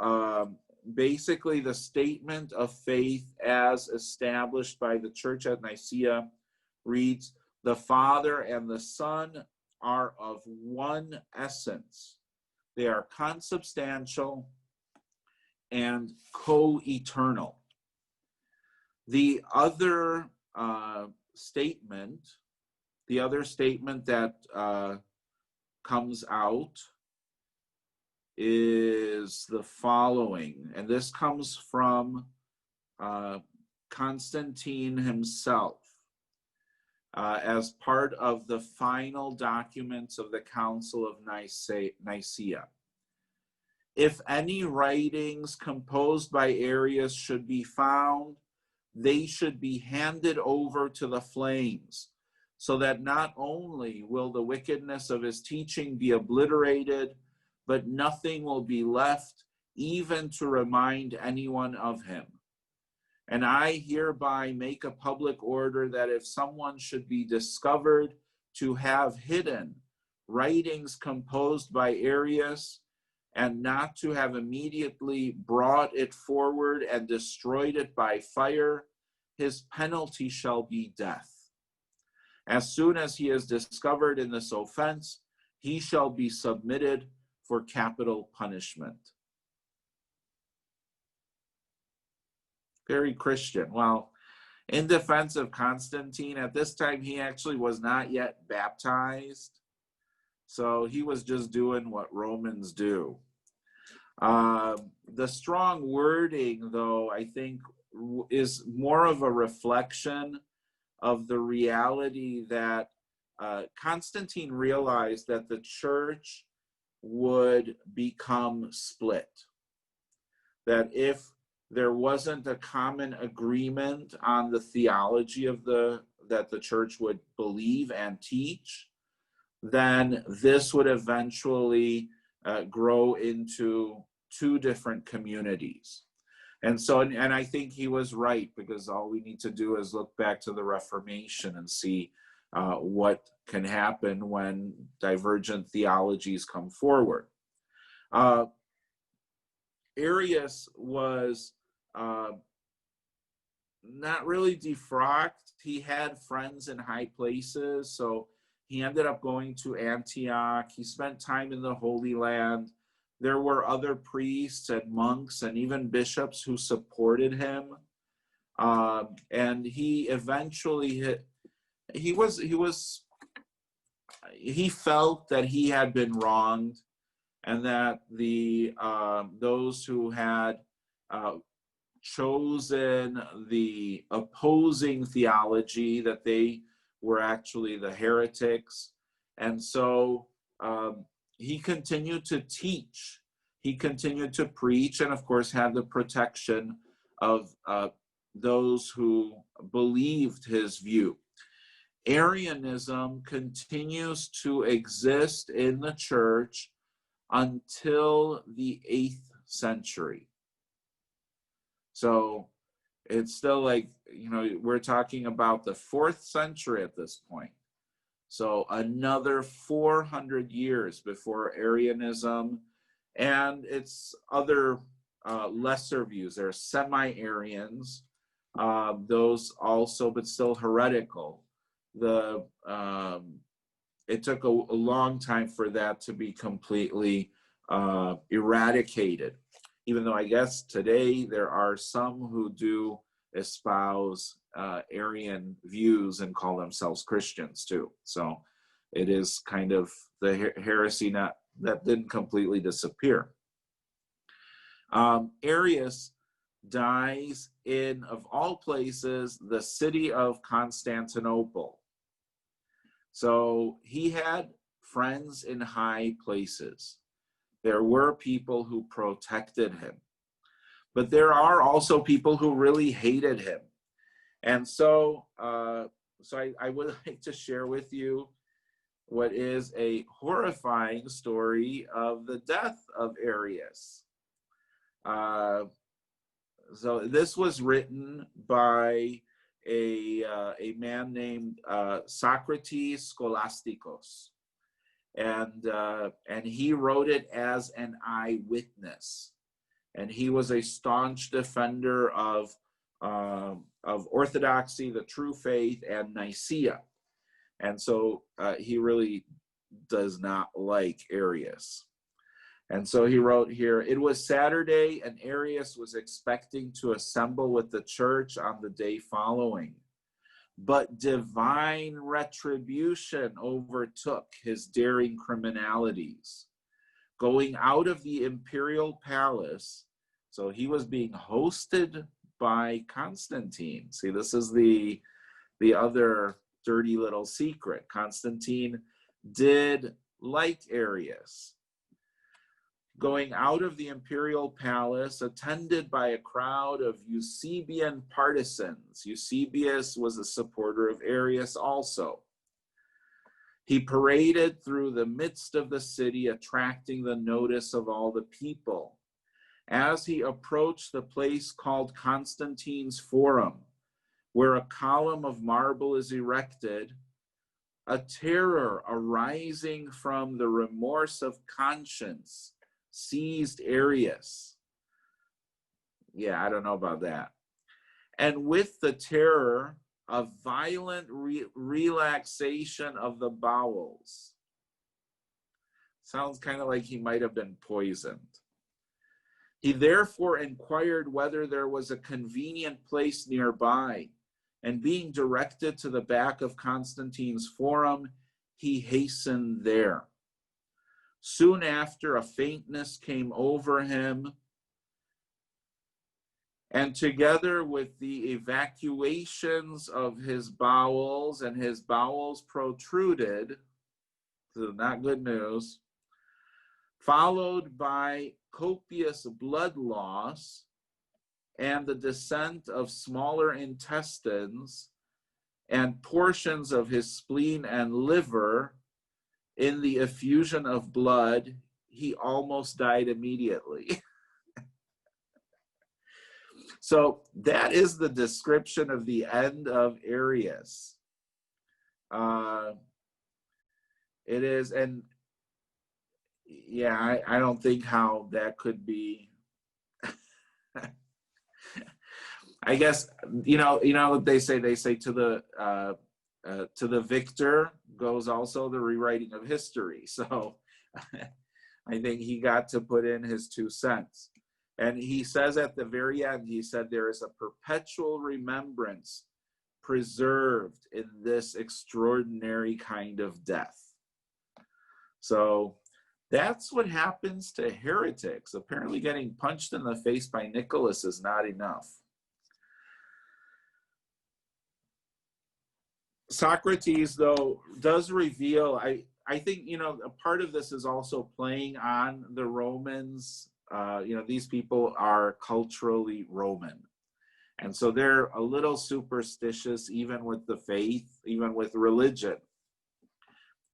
basically the statement of faith as established by the church at Nicaea reads, the Father and the Son are of one essence. They are consubstantial and co-eternal. The other statement that comes out is the following, and this comes from Constantine himself as part of the final documents of the Council of Nicaea. If any writings composed by Arius should be found, they should be handed over to the flames, so that not only will the wickedness of his teaching be obliterated, but nothing will be left even to remind anyone of him. And I hereby make a public order that if someone should be discovered to have hidden writings composed by Arius, and not to have immediately brought it forward and destroyed it by fire, his penalty shall be death. As soon as he is discovered in this offense, he shall be submitted for capital punishment. Very Christian. Well, in defense of Constantine, at this time he actually was not yet baptized. So he was just doing what Romans do. The strong wording, though, I think is more of a reflection of the reality that Constantine realized that the church would become split. That if there wasn't a common agreement on the theology of that the church would believe and teach, then this would eventually grow into two different communities. And so, and I think he was right, because all we need to do is look back to the Reformation and see what can happen when divergent theologies come forward. Arius was not really defrocked. He had friends in high places, so he ended up going to Antioch. He spent time in the Holy Land. There were other priests and monks and even bishops who supported him. And he eventually, he felt that he had been wronged, and that those who had chosen the opposing theology, that they were actually the heretics. And so he continued to teach, he continued to preach, and of course had the protection of those who believed his view. Arianism continues to exist in the church until the 8th century. So it's still like, we're talking about the 4th century at this point. So another 400 years before Arianism and its other lesser views. There are semi-Arians, those also, but still heretical. It took a long time for that to be completely eradicated, even though I guess today there are some who do espouse Arian views and call themselves Christians too. So it is kind of the heresy that didn't completely disappear. Arius dies in, of all places, the city of Constantinople. So he had friends in high places. There were people who protected him. But there are also people who really hated him. And so, I would like to share with you what is a horrifying story of the death of Arius. So this was written by a man named Socrates Scholasticos, and he wrote it as an eyewitness, and he was a staunch defender of orthodoxy, the true faith, and Nicaea, and so he really does not like Arius. And so he wrote here, "It was Saturday, and Arius was expecting to assemble with the church on the day following. But divine retribution overtook his daring criminalities. going out of the imperial palace. So he was being hosted by Constantine. See, this is the other dirty little secret. Constantine did like Arius. Going out of the imperial palace, attended by a crowd of Eusebian partisans. Eusebius was a supporter of Arius also. He paraded through the midst of the city, attracting the notice of all the people. As he approached the place called Constantine's Forum, where a column of marble is erected, a terror arising from the remorse of conscience seized Arius. Yeah, I don't know about that. And with the terror, a violent relaxation of the bowels. Sounds kind of like he might have been poisoned. He therefore inquired whether there was a convenient place nearby, and being directed to the back of Constantine's Forum, he hastened there. Soon after, a faintness came over him, and together with the evacuations of his bowels, and his bowels protruded, so not good news, followed by copious blood loss and the descent of smaller intestines and portions of his spleen and liver in the effusion of blood, he almost died immediately. So that is the description of the end of Arius. It is, and yeah, I don't think how that could be. I guess you know what they say to the victor goes also the rewriting of history. So I think he got to put in his 2 cents. And he says at the very end, he said, there is a perpetual remembrance preserved in this extraordinary kind of death. So that's what happens to heretics. Apparently getting punched in the face by Nicholas is not enough. Socrates, though, does reveal, I think, a part of this is also playing on the Romans. These people are culturally Roman. And so they're a little superstitious, even with the faith, even with religion.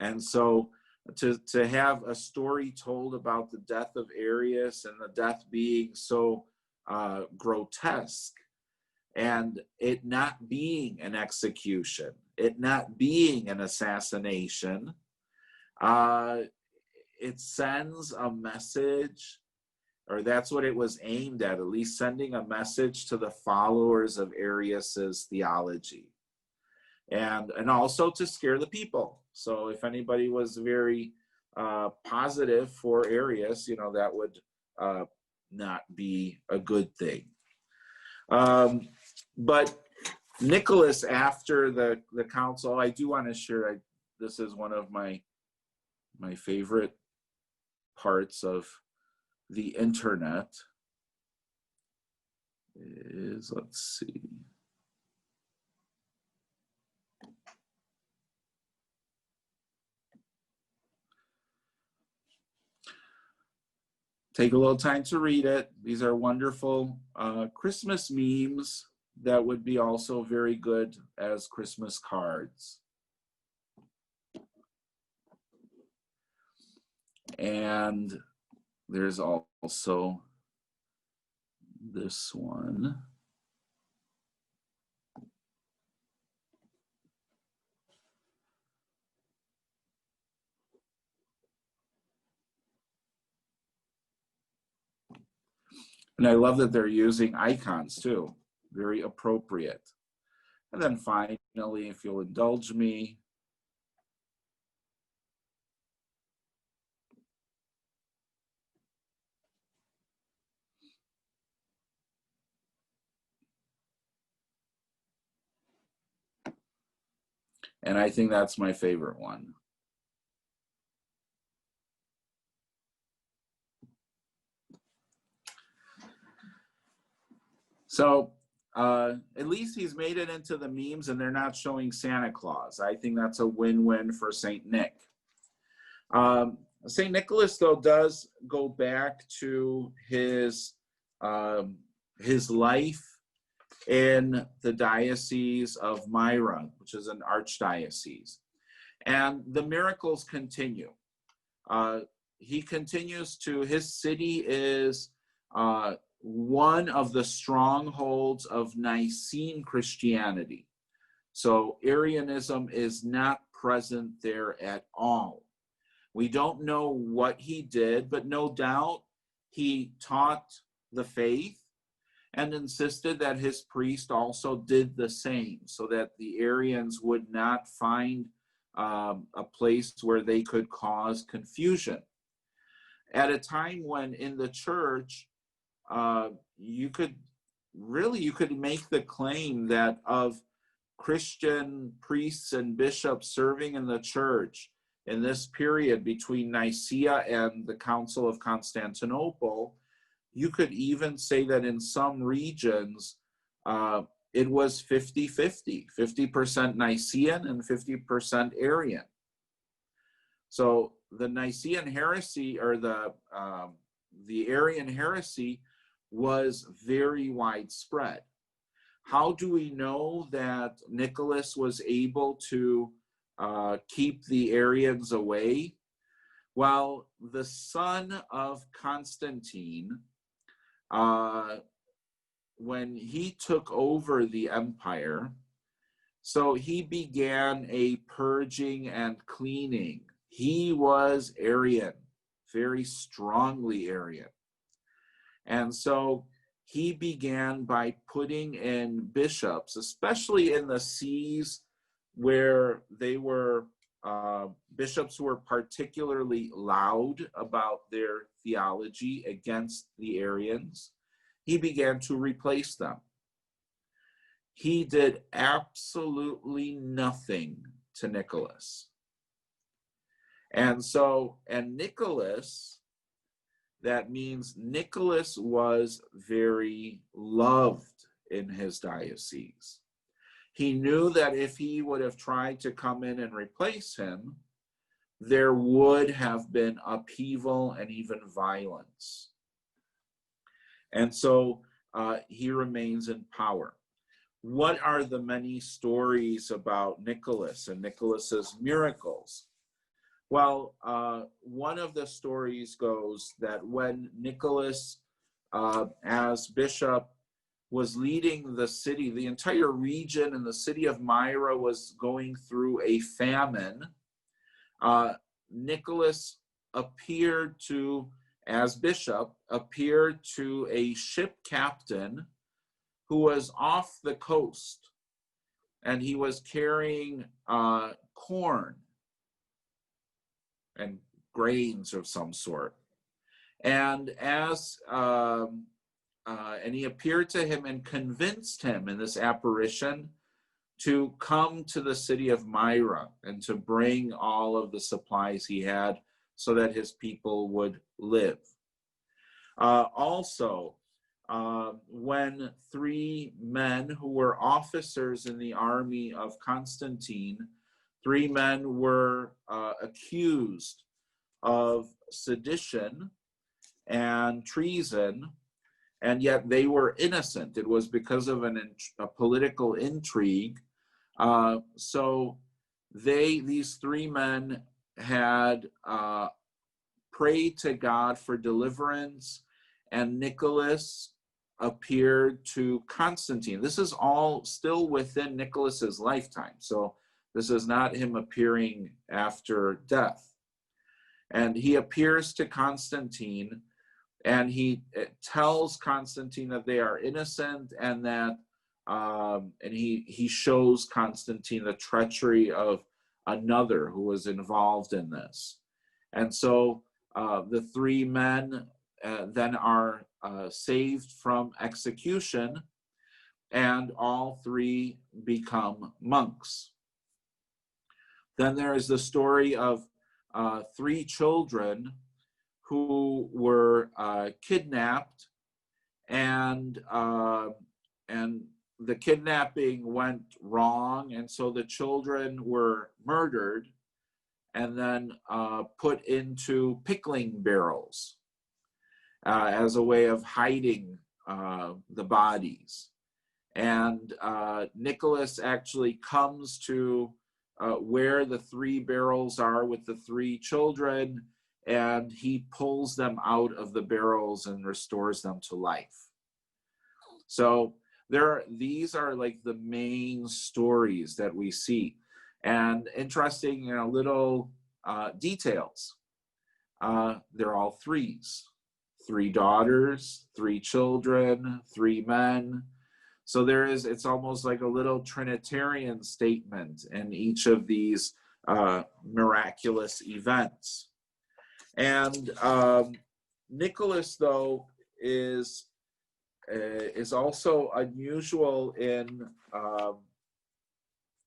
And so to have a story told about the death of Arius and the death being so grotesque, and it not being an execution, it not being an assassination, it sends a message, or that's what it was aimed at least sending a message to the followers of Arius's theology, and also to scare the people. So if anybody was very positive for Arius, that would not be a good thing. But Nicholas, after the council, I do want to share, this is one of my favorite parts of the internet, is, let's see. Take a little time to read it. These are wonderful Christmas memes that would be also very good as Christmas cards. And there's also this one. And I love that they're using icons too, very appropriate. And then finally, if you'll indulge me, and I think that's my favorite one. So at least he's made it into the memes and they're not showing Santa Claus. I think that's a win-win for St. Nick. St. Nicholas, though, does go back to his life in the Diocese of Myra, which is an archdiocese. And the miracles continue. He continues to, his city is one of the strongholds of Nicene Christianity. So Arianism is not present there at all. We don't know what he did, but no doubt he taught the faith and insisted that his priest also did the same, so that the Arians would not find a place where they could cause confusion. At a time when in the church, you could make the claim that of Christian priests and bishops serving in the church in this period between Nicaea and the Council of Constantinople, you could even say that in some regions, it was 50-50, 50% Nicene and 50% Arian. So the Nicene heresy, or the Arian heresy, was very widespread. How do we know that Nicholas was able to keep the Arians away? Well, the son of Constantine, when he took over the empire, so he began a purging and cleaning. He was Arian, very strongly Arian. And so he began by putting in bishops, especially in the sees where they were bishops who were particularly loud about their theology against the Arians. He began to replace them. He did absolutely nothing to Nicholas. And Nicholas, that means Nicholas was very loved in his diocese. He knew that if he would have tried to come in and replace him, there would have been upheaval and even violence. And so he remains in power. What are the many stories about Nicholas and Nicholas's miracles? Well, one of the stories goes that when Nicholas, as bishop, was leading the city, the entire region and the city of Myra was going through a famine. Nicholas appeared to, as bishop, appeared to a ship captain who was off the coast, and he was carrying corn and grains of some sort. And and he appeared to him and convinced him in this apparition to come to the city of Myra and to bring all of the supplies he had so that his people would live. Also, when three men who were officers in the army of Constantine, three men were accused of sedition and treason, and yet they were innocent. It was because of a political intrigue. So these three men had prayed to God for deliverance, and Nicholas appeared to Constantine. This is all still within Nicholas's lifetime. So this is not him appearing after death. And he appears to Constantine, and he tells Constantine that they are innocent, and that and he shows Constantine the treachery of another who was involved in this. And so the three men then are saved from execution, and all three become monks. Then there is the story of three children who were kidnapped and and the kidnapping went wrong, and so the children were murdered and then put into pickling barrels as a way of hiding the bodies. And Nicholas actually comes to where the 3 barrels are with the 3 children, and he pulls them out of the barrels and restores them to life. So these are like the main stories that we see. And interesting, little details. They're all 3s. 3 daughters, 3 children, 3 men. So it's almost like a little Trinitarian statement in each of these miraculous events. And Nicholas, though, is also unusual in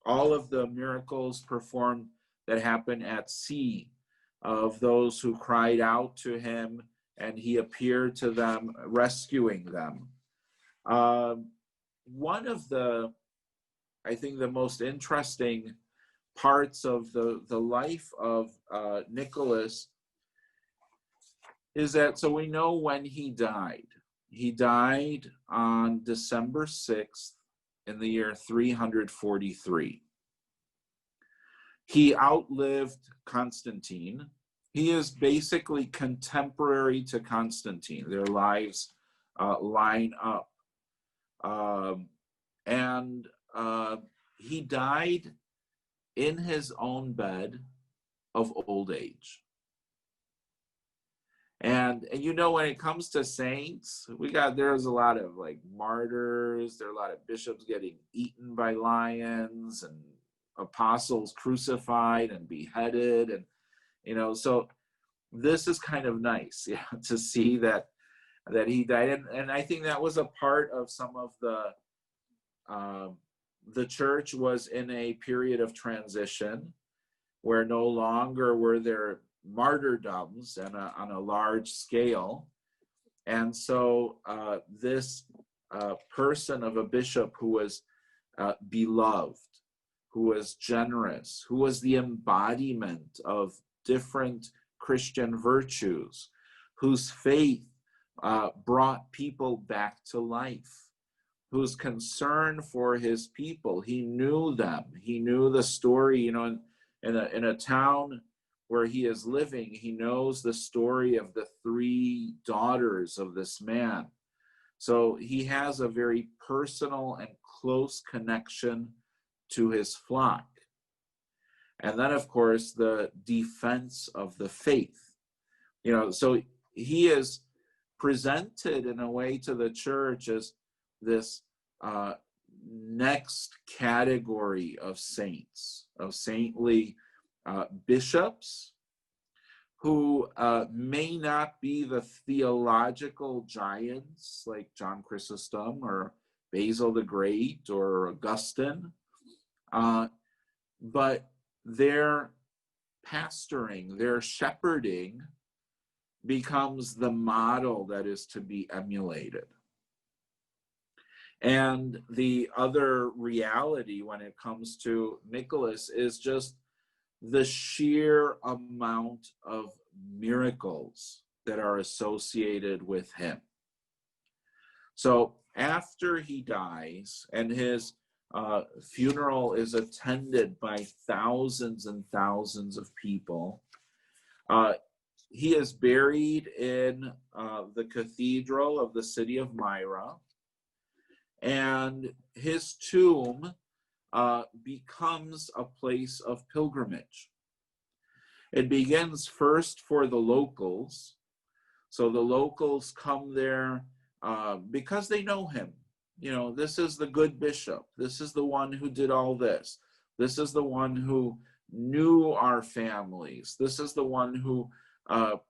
all of the miracles performed that happen at sea, of those who cried out to him and he appeared to them, rescuing them. One of I think the most interesting parts of the life of Nicholas is that, so we know when he died. He died on December 6th in the year 343. He outlived Constantine. He is basically contemporary to Constantine. Their lives line up. And he died in his own bed of old age. And when it comes to saints, there's a lot of like martyrs, there are a lot of bishops getting eaten by lions, and apostles crucified and beheaded, and so this is kind of nice, to see that he died. And I think that was a part of some of the church was in a period of transition where no longer were there martyrdoms on a large scale. And so this person of a bishop who was beloved, who was generous, who was the embodiment of different Christian virtues, whose faith brought people back to life, whose concern for his people, he knew them, he knew the story, in a town where he is living, he knows the story of the 3 daughters of this man. So he has a very personal and close connection to his flock. And then, of course, the defense of the faith. So he is presented in a way to the church as this next category of saints, of saintly bishops who may not be the theological giants like John Chrysostom or Basil the Great or Augustine, but their pastoring, their shepherding becomes the model that is to be emulated. And the other reality when it comes to Nicholas is just the sheer amount of miracles that are associated with him. So after he dies, and his funeral is attended by thousands and thousands of people, he is buried in the cathedral of the city of Myra, and his tomb becomes a place of pilgrimage. It begins first for the locals. So the locals come there because they know him. This is the good bishop. This is the one who did all this. This is the one who knew our families. This is the one who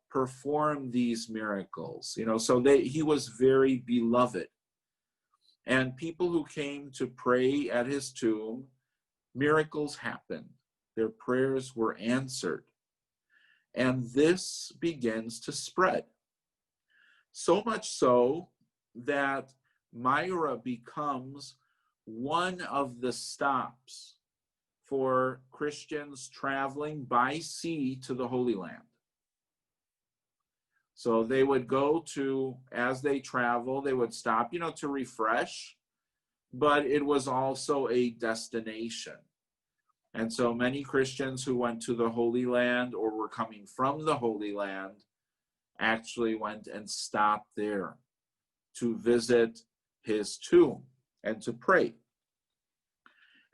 performed these miracles. So he was very beloved. And people who came to pray at his tomb, miracles happened. Their prayers were answered. And this begins to spread. So much so that Myra becomes one of the stops for Christians traveling by sea to the Holy Land. So they would go to, as they travel, they would stop, to refresh, but it was also a destination. And so many Christians who went to the Holy Land or were coming from the Holy Land actually went and stopped there to visit his tomb and to pray.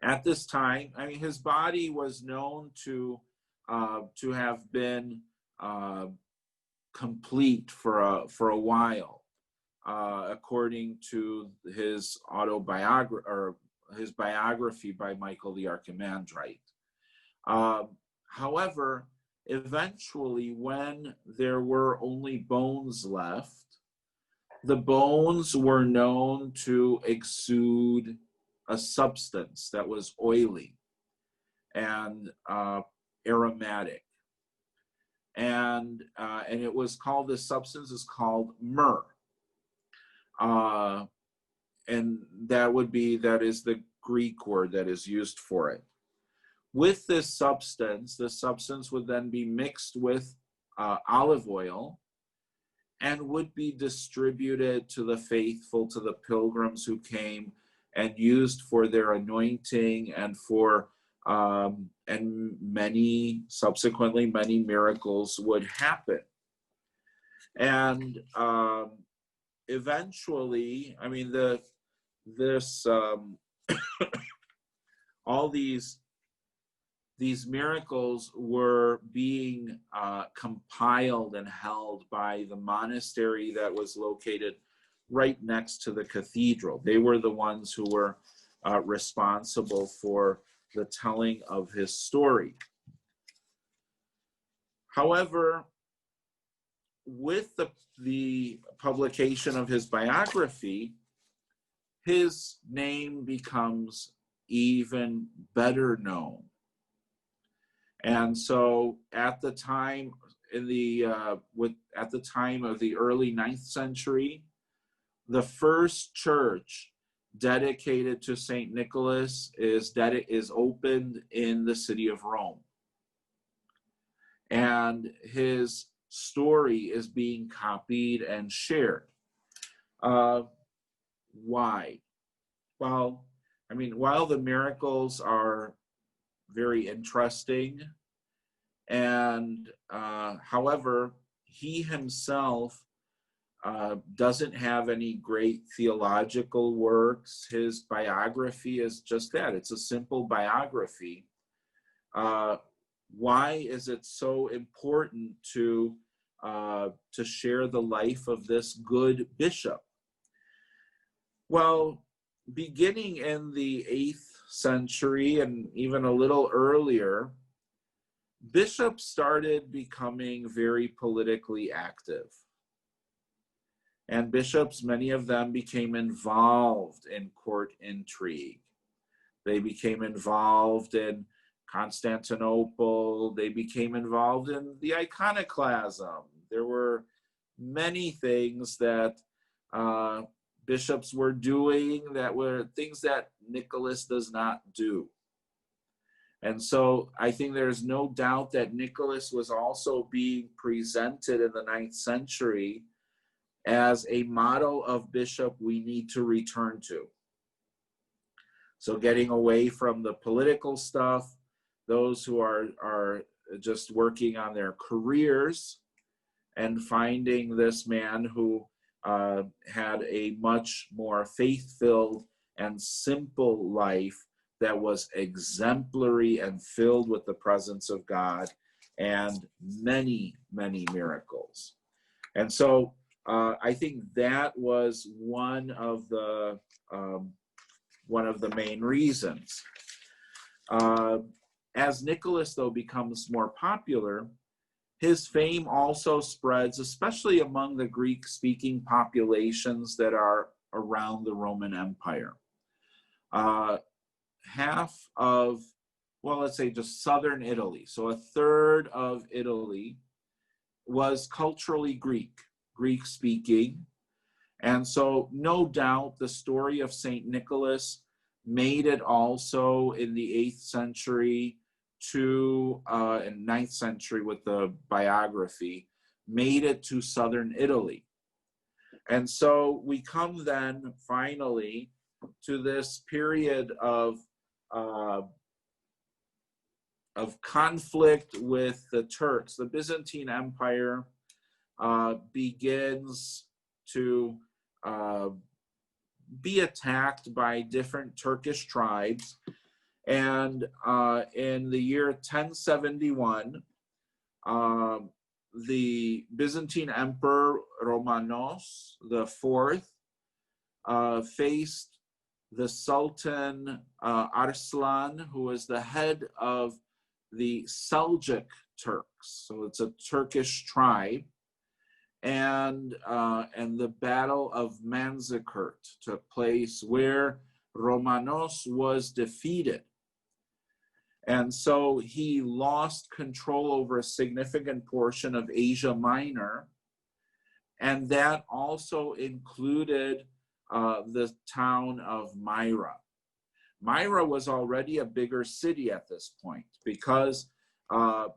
At this time, his body was known to have been complete for a while, according to his autobiography or his biography by Michael the Archimandrite. However, eventually, when there were only bones left, the bones were known to exude a substance that was oily and aromatic. And it was called, this substance is called myrrh. And that is the Greek word that is used for it. With this substance would then be mixed with olive oil and would be distributed to the faithful, to the pilgrims who came, and used for their anointing and for and many miracles would happen. And eventually, all these miracles were being compiled and held by the monastery that was located right next to the cathedral. They were the ones who were responsible for the telling of his story. However, with the publication of his biography, his name becomes even better known. And so at the time of the early 9th century, the first church dedicated to Saint Nicholas is opened in the city of Rome. And his story is being copied and shared. Why? Well, while the miracles are very interesting, and however, he himself doesn't have any great theological works. His biography is just that. It's a simple biography. Why is it so important to share the life of this good bishop? Well, beginning in the 8th century and even a little earlier, bishops started becoming very politically active. And bishops, many of them became involved in court intrigue. They became involved in Constantinople. They became involved in the iconoclasm. There were many things that bishops were doing that were things that Nicholas does not do. And so I think there's no doubt that Nicholas was also being presented in the 9th century as a model of bishop we need to return to. So getting away from the political stuff, those who are just working on their careers, and finding this man who had a much more faith-filled and simple life that was exemplary and filled with the presence of God and many, many miracles. And so I think that was one of the main reasons. As Nicholas, though, becomes more popular, his fame also spreads, especially among the Greek-speaking populations that are around the Roman Empire. Half of, well, let's say just southern Italy, so a third of Italy was culturally Greek-speaking, And so no doubt the story of St. Nicholas made it also in the 8th century to, in 9th century with the biography, made it to southern Italy. And so we come then finally to this period of conflict with the Turks. The Byzantine Empire begins to be attacked by different Turkish tribes. And in the year 1071, the Byzantine Emperor Romanos IV faced the Sultan Arslan, who was the head of the Seljuk Turks. So it's a Turkish tribe. And the Battle of Manzikert took place, where Romanos was defeated. And so he lost control over a significant portion of Asia Minor, and that also included the town of Myra. Myra was already a bigger city at this point because of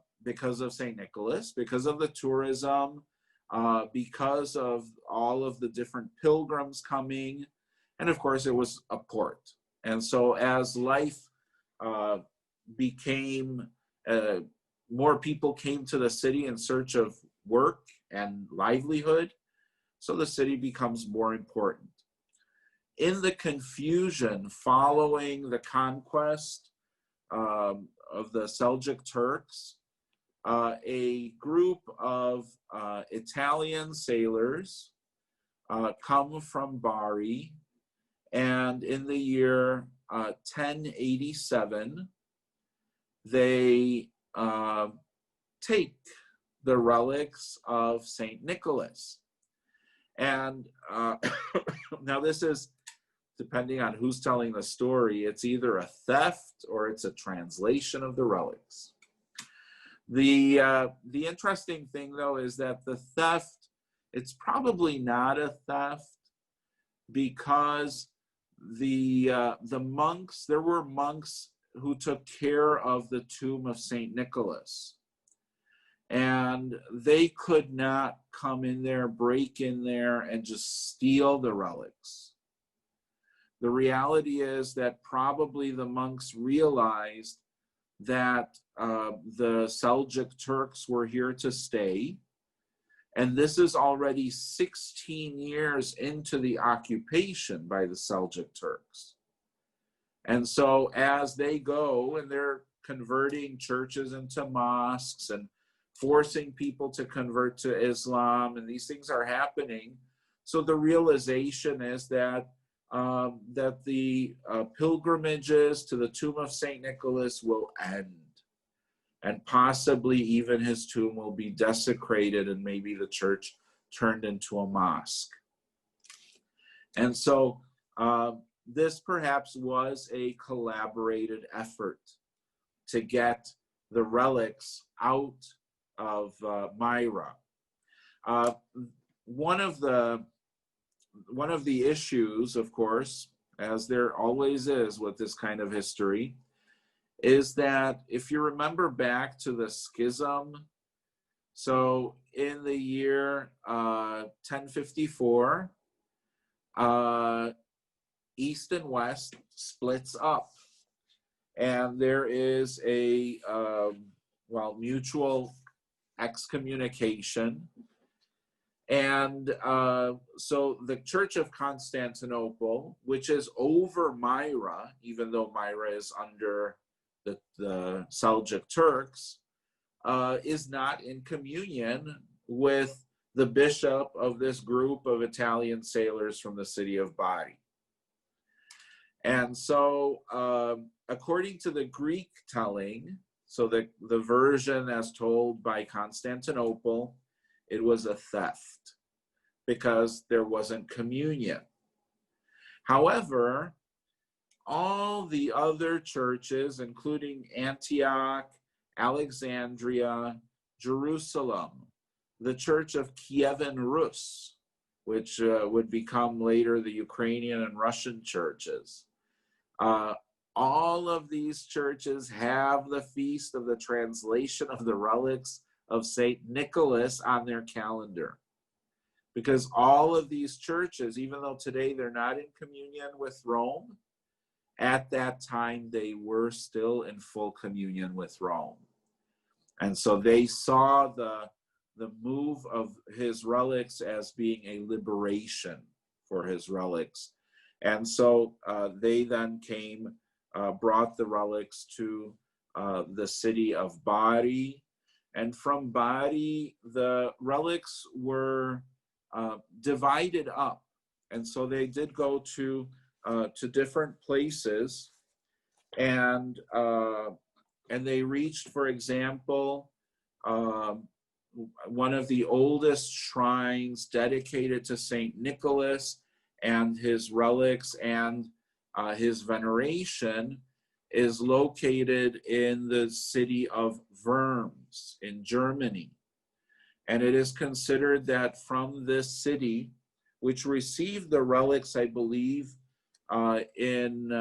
St. Nicholas, because of the tourism, because of all of the different pilgrims coming, and of course it was a port. And so as life became, more people came to the city in search of work and livelihood, so the city becomes more important. In the confusion following the conquest of the Seljuk Turks, a group of Italian sailors come from Bari, and in the year 1087, they take the relics of St. Nicholas. And now this is, depending on who's telling the story, it's either a theft or it's a translation of the relics. The interesting thing, though, is that the theft, it's probably not a theft, because the monks, there were monks who took care of the tomb of St. Nicholas, and they could not come in there, break in there, and just steal the relics. The reality is that probably the monks realized that the Seljuk Turks were here to stay, and this is already 16 years into the occupation by the Seljuk Turks. And so as they go and they're converting churches into mosques and forcing people to convert to Islam, and these things are happening, so the realization is that the pilgrimages to the tomb of St. Nicholas will end, and possibly even his tomb will be desecrated and maybe the church turned into a mosque. And so this perhaps was a collaborated effort to get the relics out of Myra. One of the issues, of course, as there always is with this kind of history, is that if you remember back to the schism, so in the year 1054, East and West splits up, and there is a mutual excommunication. And so the Church of Constantinople, which is over Myra, even though Myra is under the Seljuk Turks, is not in communion with the bishop of this group of Italian sailors from the city of Bari. And so according to the Greek telling, so the version as told by Constantinople, it was a theft because there wasn't communion. However, all the other churches, including Antioch, Alexandria, Jerusalem, the Church of Kievan Rus, which would become later the Ukrainian and Russian churches. All of these churches have the feast of the translation of the relics of St. Nicholas on their calendar. Because all of these churches, even though today they're not in communion with Rome, at that time they were still in full communion with Rome. And so they saw the move of his relics as being a liberation for his relics. And so they then came, brought the relics to the city of Bari. And from Bari, the relics were divided up. And so they did go to different places. And they reached, for example, one of the oldest shrines dedicated to St. Nicholas and his relics and his veneration is located in the city of Worms in Germany. And it is considered that from this city, which received the relics, I believe, in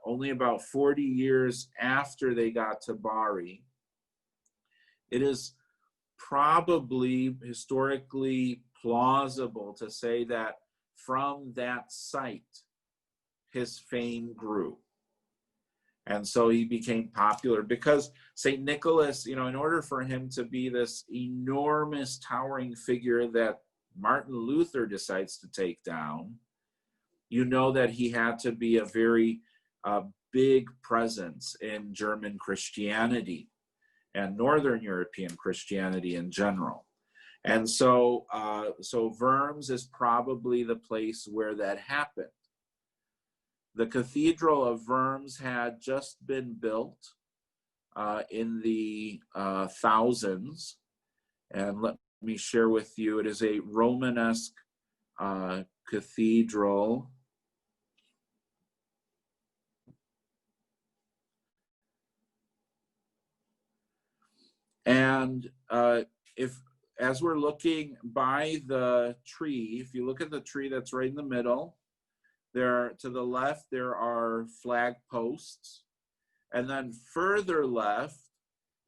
only about 40 years after they got to Bari, it is probably historically plausible to say that from that site, his fame grew. And so he became popular because St. Nicholas, in order for him to be this enormous towering figure that Martin Luther decides to take down, that he had to be a very big presence in German Christianity and Northern European Christianity in general. And so Worms is probably the place where that happened. The Cathedral of Worms had just been built in the thousands. And let me share with you, it is a Romanesque cathedral. And as we're looking by the tree, if you look at the tree that's right in the middle, to the left, there are flag posts. And then further left,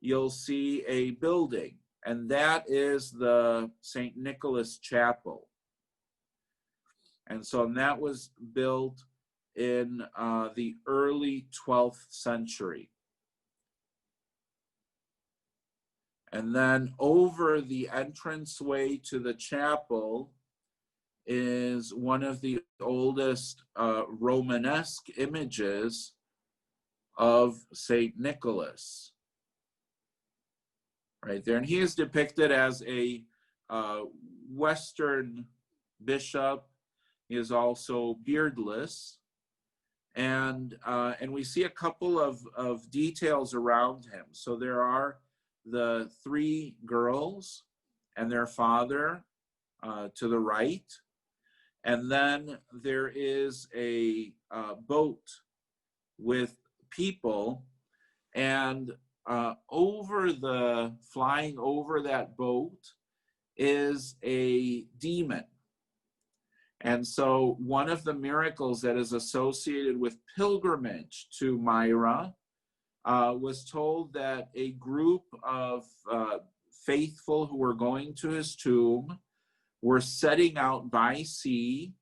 you'll see a building. And that is the St. Nicholas Chapel. And so that was built in the early 12th century. And then over the entranceway to the chapel is one of the oldest Romanesque images of St. Nicholas. Right there. And he is depicted as a Western bishop. He is also beardless. And we see a couple of details around him. So there are the three girls and their father to the right. And then there is a boat with people, and flying over that boat is a demon. And so one of the miracles that is associated with pilgrimage to Myra was told that a group of faithful who were going to his tomb were setting out by sea,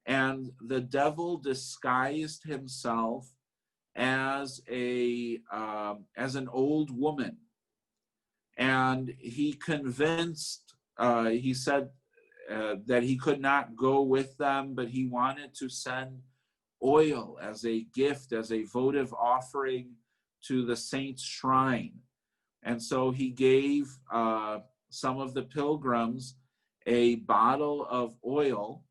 and the devil disguised himself as an old woman. And he convinced, he said that he could not go with them, but he wanted to send oil as a gift, as a votive offering to the saint's shrine. And so he gave some of the pilgrims a bottle of oil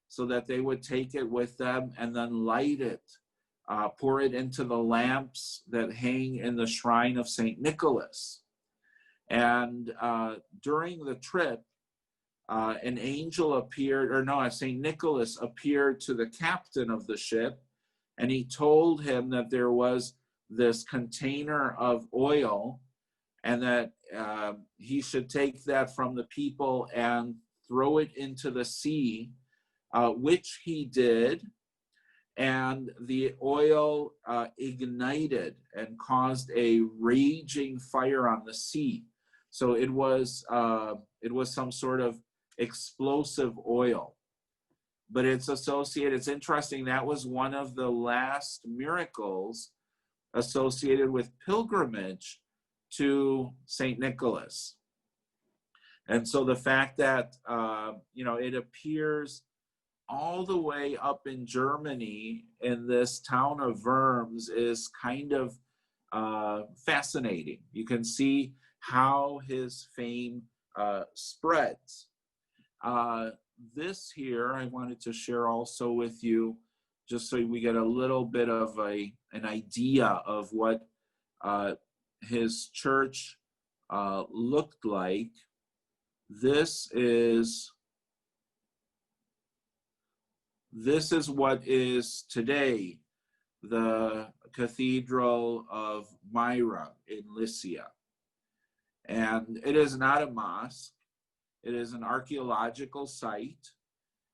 so that they would take it with them and then light it, pour it into the lamps that hang in the shrine of St. Nicholas. And during the trip, an angel appeared, St. Nicholas appeared to the captain of the ship, and he told him that there was this container of oil and that he should take that from the people and throw it into the sea, which he did, and the oil ignited and caused a raging fire on the sea. So it was some sort of explosive oil. But it's associated, it's interesting, that was one of the last miracles associated with pilgrimage to St. Nicholas. And so the fact that, it appears all the way up in Germany in this town of Worms is kind of fascinating. You can see how his fame spreads. This here, I wanted to share also with you, just so we get a little bit of an idea of what his church looked like. This is what is today the Cathedral of Myra in Lisia. And it is not a mosque. It is an archaeological site.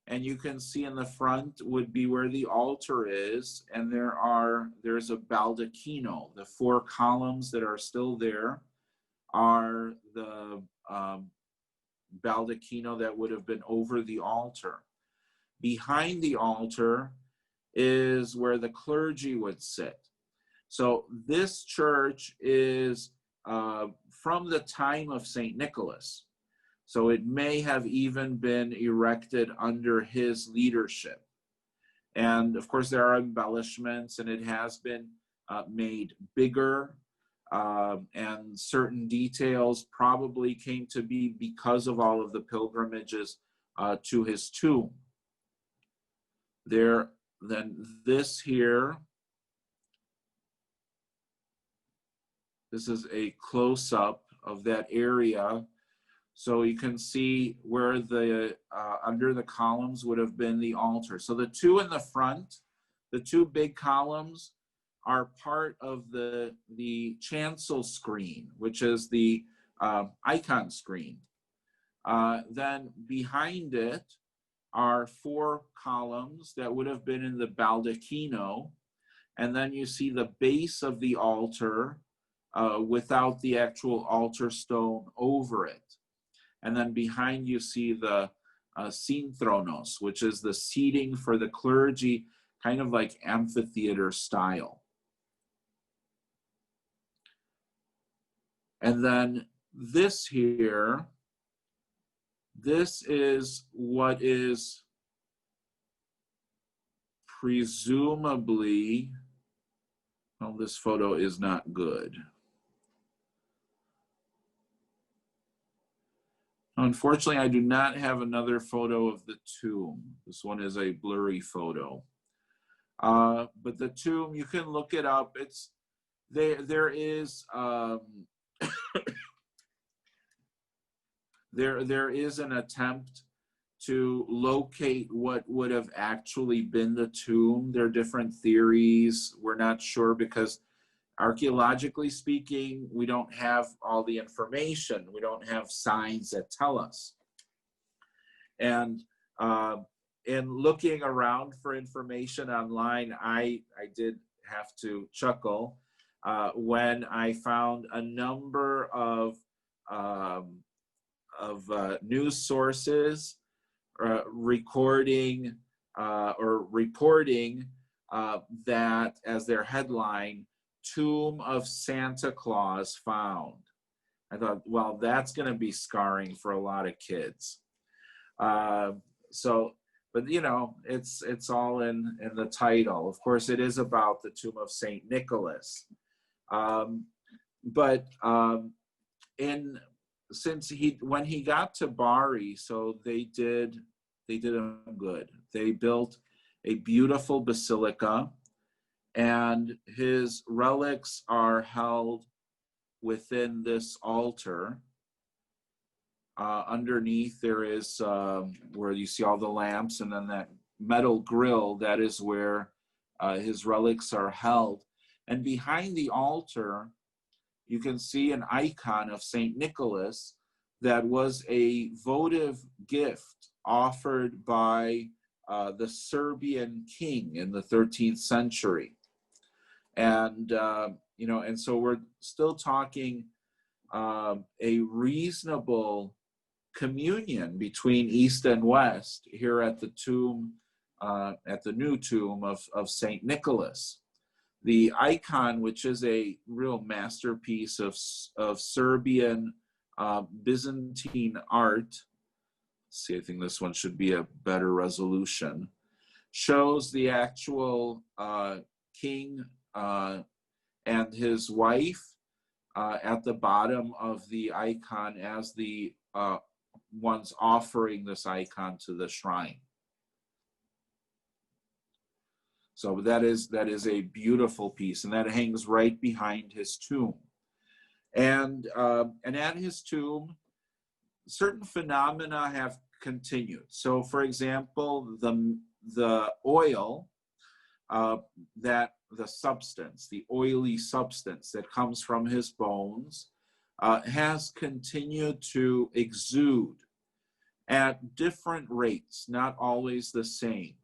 And you can see in the front would be where the altar is. And there's a baldacchino. The 4 columns that are still there are the baldacchino that would have been over the altar. Behind the altar is where the clergy would sit. So this church is from the time of St. Nicholas. So it may have even been erected under his leadership. And of course, there are embellishments, and it has been made bigger. And certain details probably came to be because of all of the pilgrimages to his tomb. Then this here, this is a close-up of that area. So you can see where the under the columns would have been the altar. So the 2 in the front, the 2 big columns, are part of the chancel screen, which is the icon screen. Then behind it are 4 columns that would have been in the baldacchino. And then you see the base of the altar without the actual altar stone over it. And then behind you see the synthronos, which is the seating for the clergy, kind of like amphitheater style. And then this here, this is what is presumably, well, this photo is not good. Unfortunately, I do not have another photo of the tomb. This one is a blurry photo. But the tomb, you can look it up. There is there is an attempt to locate what would have actually been the tomb. There are different theories. We're not sure because archaeologically speaking, we don't have all the information. We don't have signs that tell us. And in looking around for information online, I did have to chuckle when I found a number of news sources recording or reporting that as their headline, Tomb of Santa Claus found. I thought, well, that's going to be scarring for a lot of kids. But it's all in the title. Of course, it is about the tomb of Saint Nicholas. When he got to Bari, so they did him good. They built a beautiful basilica, and his relics are held within this altar. Underneath there is where you see all the lamps, and then that metal grill, that is where his relics are held. And behind the altar, you can see an icon of St. Nicholas, that was a votive gift offered by the Serbian king in the 13th century. And, and so we're still talking a reasonable communion between East and West here at the tomb, at the new tomb of St. Nicholas. The icon, which is a real masterpiece of Serbian Byzantine art, see, I think this one should be a better resolution, shows the actual king and his wife at the bottom of the icon as the ones offering this icon to the shrine. So that is a beautiful piece, and that hangs right behind his tomb. And at his tomb, certain phenomena have continued. So, for example, the oil, that the substance, the oily substance that comes from his bones, has continued to exude at different rates, not always the same.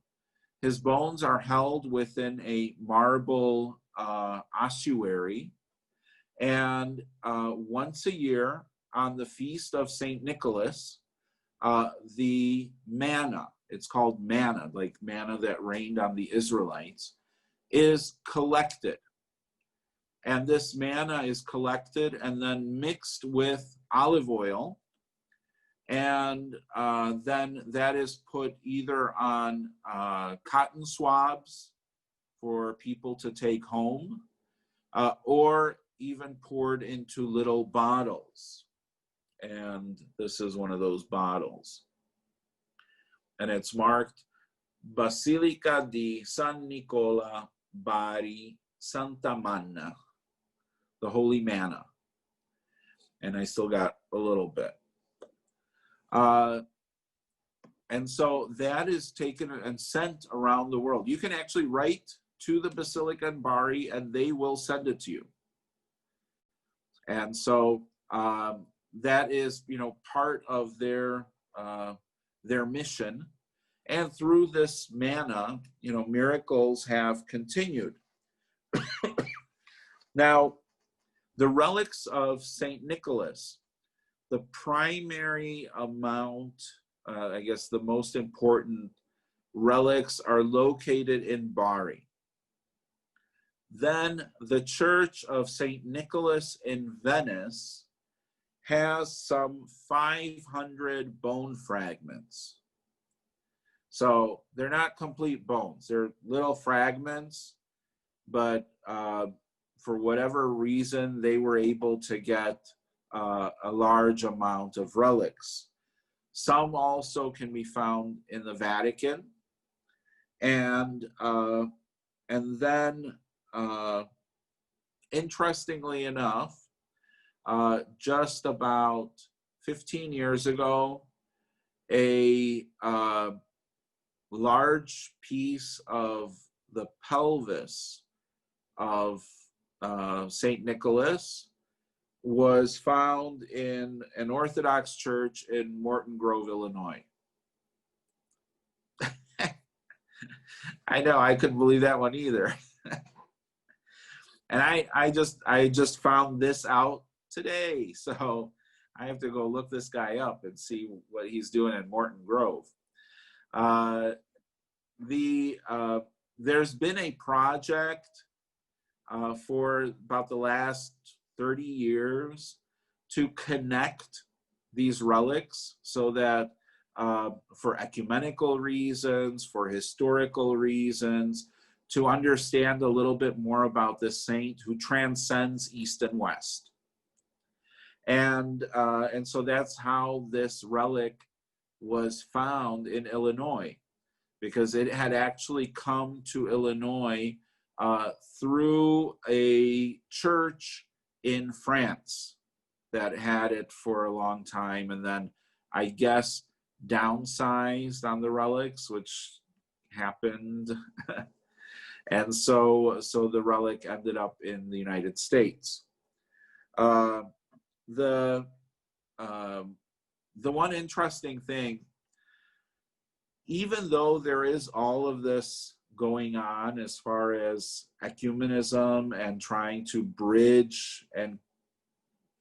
His bones are held within a marble ossuary, and once a year on the feast of St. Nicholas, the manna, it's called manna, like manna that rained on the Israelites, is collected. And this manna is collected and then mixed with olive oil, and then that is put either on cotton swabs for people to take home, or even poured into little bottles. And this is one of those bottles. And it's marked Basilica di San Nicola Bari Santa Manna, the Holy Manna. And I still got a little bit. And so that is taken and sent around the world. You can actually write to the Basilica in Bari and they will send it to you. And so that is, part of their mission. And through this manna, miracles have continued. Now, the relics of St. Nicholas, the primary amount, I guess the most important relics are located in Bari. Then the Church of St. Nicholas in Venice has some 500 bone fragments. So they're not complete bones. They're little fragments, but for whatever reason, they were able to get a large amount of relics. Some also can be found in the Vatican. And then, interestingly enough, just about 15 years ago, a large piece of the pelvis of St. Nicholas was found in an Orthodox church in Morton Grove, Illinois. I know, I couldn't believe that one either. And I just found this out today, so I have to go look this guy up and see what he's doing in Morton Grove. There's been a project for about the last 30 years to connect these relics so that for ecumenical reasons, for historical reasons, to understand a little bit more about this saint who transcends East and West. And so that's how this relic was found in Illinois, because it had actually come to Illinois through a church in France that had it for a long time, and then I guess downsized on the relics, which happened. And so the relic ended up in the United States. The the one interesting thing, even though there is all of this going on as far as ecumenism and trying to bridge and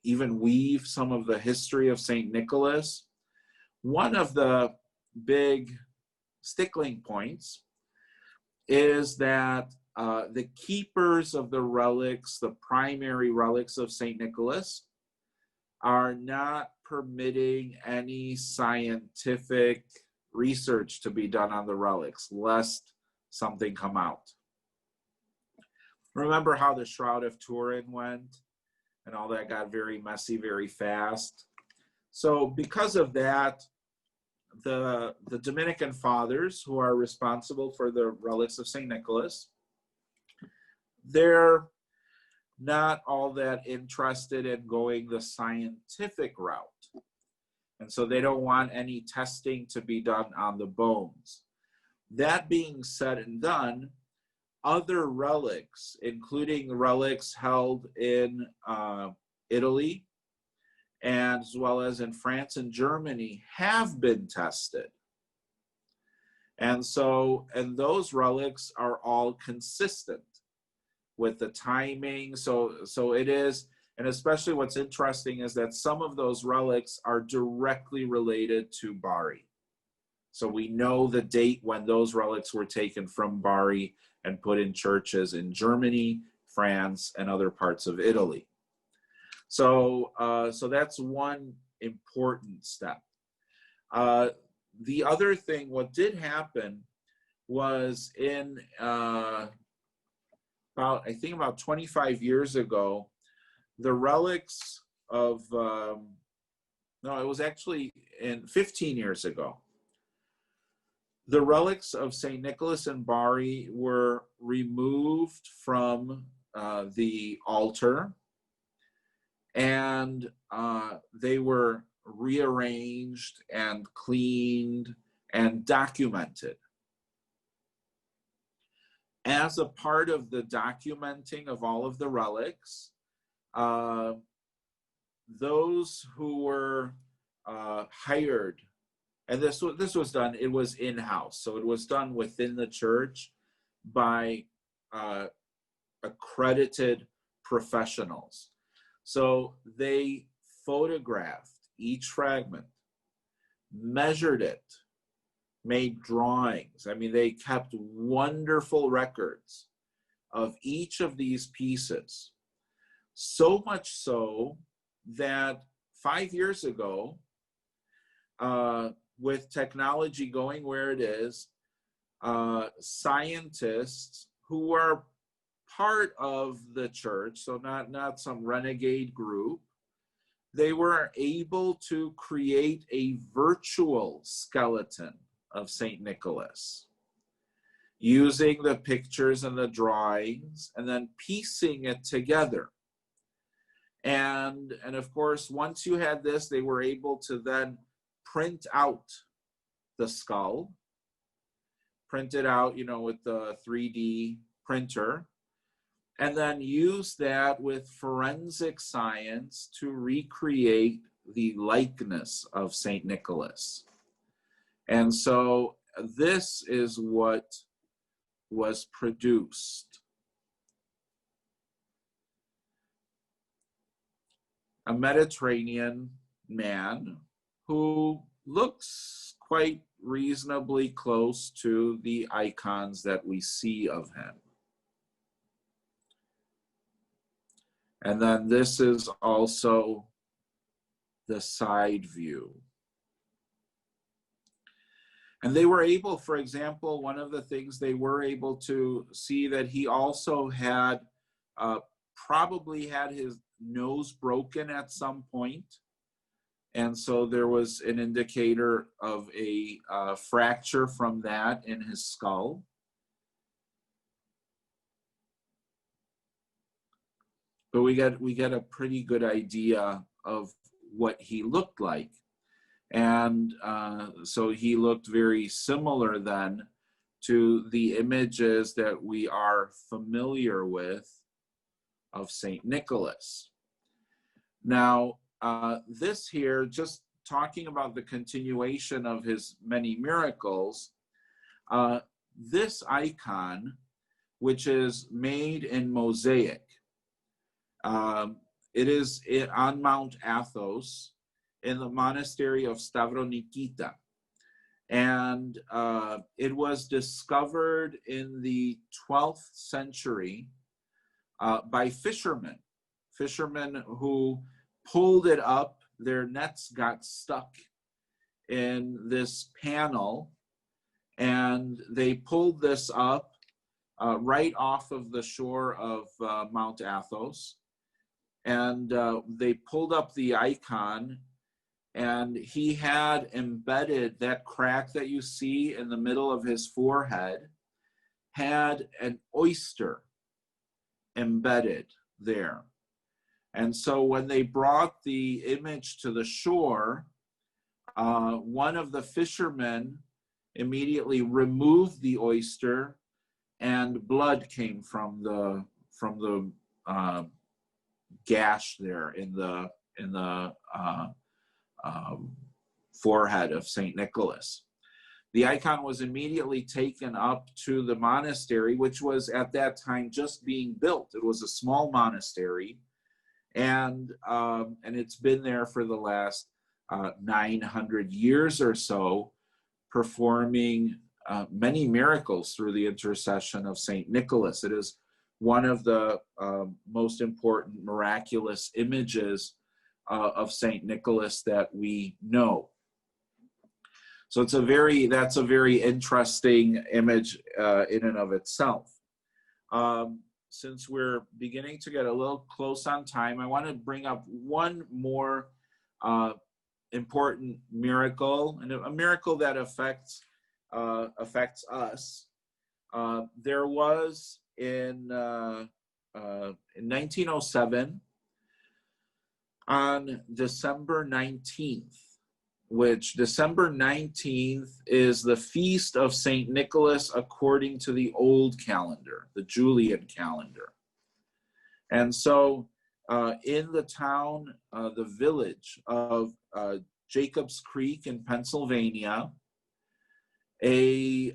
even weave some of the history of St. Nicholas, one of the big stickling points is that the keepers of the relics, the primary relics of St. Nicholas, are not permitting any scientific research to be done on the relics, lest something come out. Remember how the Shroud of Turin went and all that got very messy very fast? So because of that, the Dominican fathers who are responsible for the relics of St. Nicholas, they're not all that interested in going the scientific route. And so they don't want any testing to be done on the bones. That being said and done, other relics, including relics held in Italy, and as well as in France and Germany, have been tested. And so, and those relics are all consistent with the timing. So it is, and especially what's interesting is that some of those relics are directly related to Bari. So we know the date when those relics were taken from Bari and put in churches in Germany, France, and other parts of Italy. So that's one important step. The other thing, what did happen was in about 25 years ago, the relics of, no, it was actually in 15 years ago, the relics of St. Nicholas and Bari were removed from the altar, and they were rearranged and cleaned and documented. As a part of the documenting of all of the relics, those who were hired, and this was done, it was in-house, so it was done within the church by accredited professionals. So they photographed each fragment, measured it, made drawings. I mean, they kept wonderful records of each of these pieces. So much so that 5 years ago, with technology going where it is, scientists who are part of the church, so not some renegade group, they were able to create a virtual skeleton of St. Nicholas using the pictures and the drawings and then piecing it together. And of course, once you had this, they were able to then print out the skull, print it out, with the 3D printer, and then use that with forensic science to recreate the likeness of St. Nicholas. And so this is what was produced. A Mediterranean man who looks quite reasonably close to the icons that we see of him. And then this is also the side view. And they were able, for example, one of the things they were able to see that he also had probably had his nose broken at some point. And so there was an indicator of a fracture from that in his skull. But we get a pretty good idea of what he looked like. And so he looked very similar then to the images that we are familiar with of St. Nicholas. Now, this here, just talking about the continuation of his many miracles, this icon, which is made in mosaic, it is on Mount Athos in the monastery of Stavronikita. And it was discovered in the 12th century by fishermen who pulled it up. Their nets got stuck in this panel, and they pulled this up right off of the shore of Mount Athos. And they pulled up the icon, and he had embedded that crack that you see in the middle of his forehead, had an oyster embedded there. And so when they brought the image to the shore, one of the fishermen immediately removed the oyster, and blood came from the gash there in the forehead of Saint Nicholas. The icon was immediately taken up to the monastery, which was at that time just being built. It was a small monastery, and it's been there for the last 900 years or so, performing many miracles through the intercession of Saint Nicholas. It is one of the most important miraculous images of Saint Nicholas that we know. So that's a very interesting image in and of itself. Since we're beginning to get a little close on time, I want to bring up one more important miracle, and a miracle that affects us. There was in 1907, on December 19th, which December 19th is the feast of St. Nicholas according to the old calendar, the Julian calendar. And so in the town, the village of Jacob's Creek in Pennsylvania, a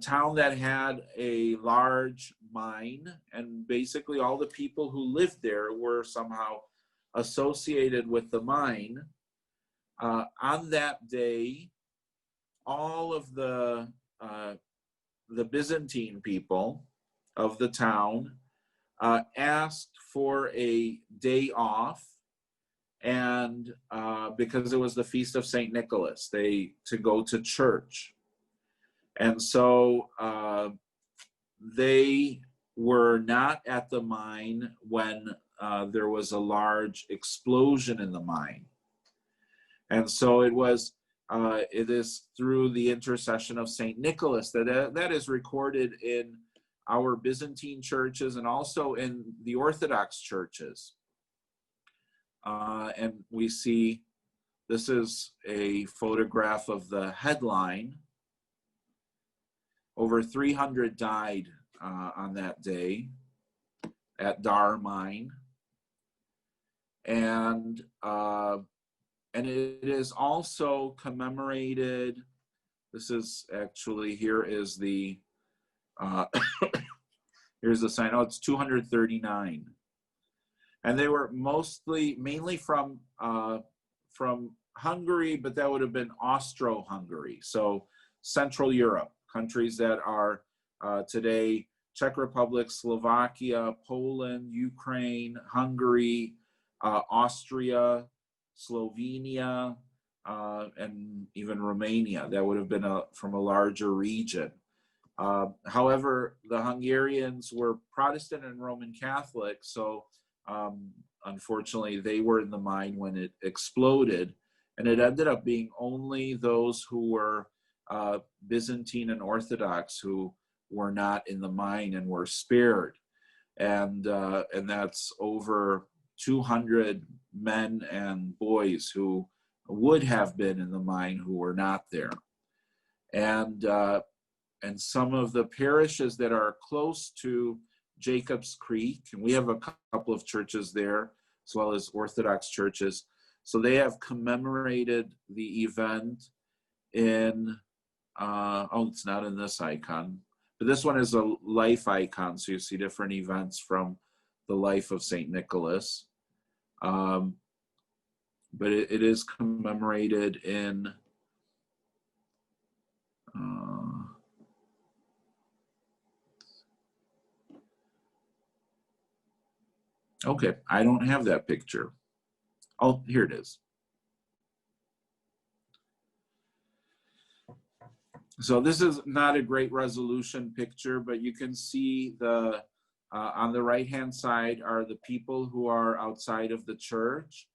town that had a large mine, and basically all the people who lived there were somehow associated with the mine. On that day, all of the Byzantine people of the town asked for a day off, and because it was the feast of St. Nicholas, to go to church. And so they were not at the mine when there was a large explosion in the mine. And so it is through the intercession of St. Nicholas that is recorded in our Byzantine churches and also in the Orthodox churches. And we see, this is a photograph of the headline. Over 300 died on that day at Dar Mine. And it is also commemorated, this is actually, here is the, here's the sign, oh, it's 239. And they were mainly from Hungary, but that would have been Austro-Hungary. So Central Europe, countries that are today Czech Republic, Slovakia, Poland, Ukraine, Hungary, Austria, Slovenia, and even Romania. That would have been from a larger region. However, the Hungarians were Protestant and Roman Catholic, so unfortunately they were in the mine when it exploded, and it ended up being only those who were Byzantine and Orthodox who were not in the mine and were spared. And that's over 200 men and boys who would have been in the mine who were not there. And some of the parishes that are close to Jacob's Creek, and we have a couple of churches there, as well as Orthodox churches, So they have commemorated the event in, oh, it's not in this icon, but this one is a life icon. So you see different events from the life of St. Nicholas. But it is commemorated in, okay, I don't have that picture. Oh, here it is. So this is not a great resolution picture, but you can see the, on the right-hand side are the people who are outside of the church.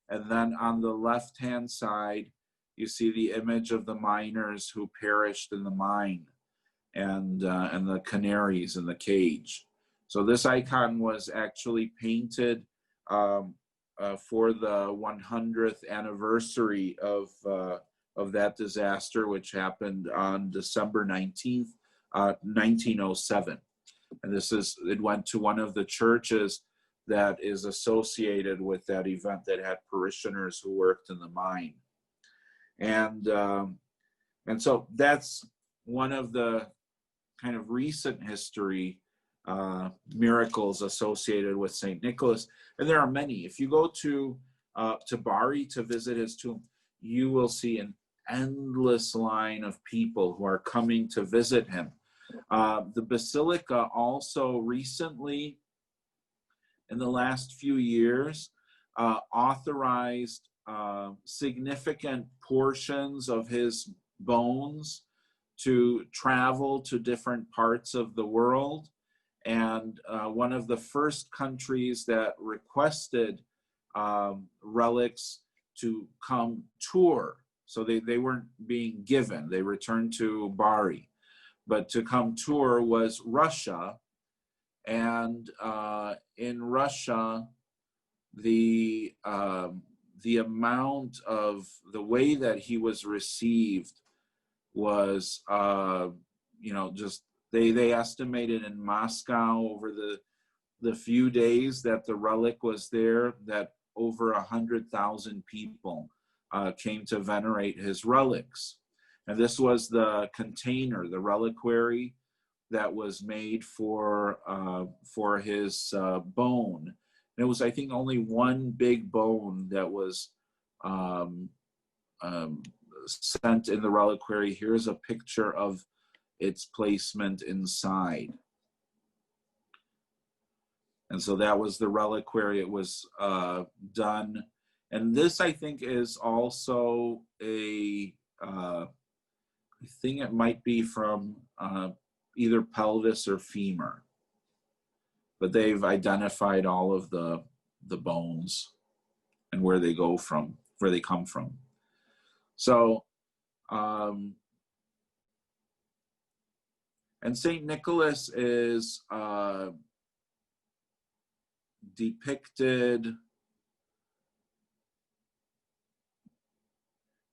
And then on the left-hand side, you see the image of the miners who perished in the mine and the canaries in the cage. So this icon was actually painted for the 100th anniversary of that disaster, which happened on December 19th, 1907. And it went to one of the churches that is associated with that event that had parishioners who worked in the mine. And so that's one of the kind of recent history miracles associated with St. Nicholas. And there are many. If you go to Bari to visit his tomb, you will see an endless line of people who are coming to visit him. The Basilica also recently, in the last few years, authorized significant portions of his bones to travel to different parts of the world. And one of the first countries that requested relics to come tour, so they weren't being given, they returned to Bari, but to come tour was Russia. And in Russia, the amount of the way that he was received was, just they estimated in Moscow over the few days that the relic was there, that over 100,000 people came to venerate his relics. And this was the container, the reliquary that was made for his bone. And it was, I think, only one big bone that was sent in the reliquary. Here's a picture of its placement inside. And so that was the reliquary. It was done. And this, I think, is also I think it might be from either pelvis or femur. But they've identified all of the bones and where they come from. So, and St. Nicholas is depicted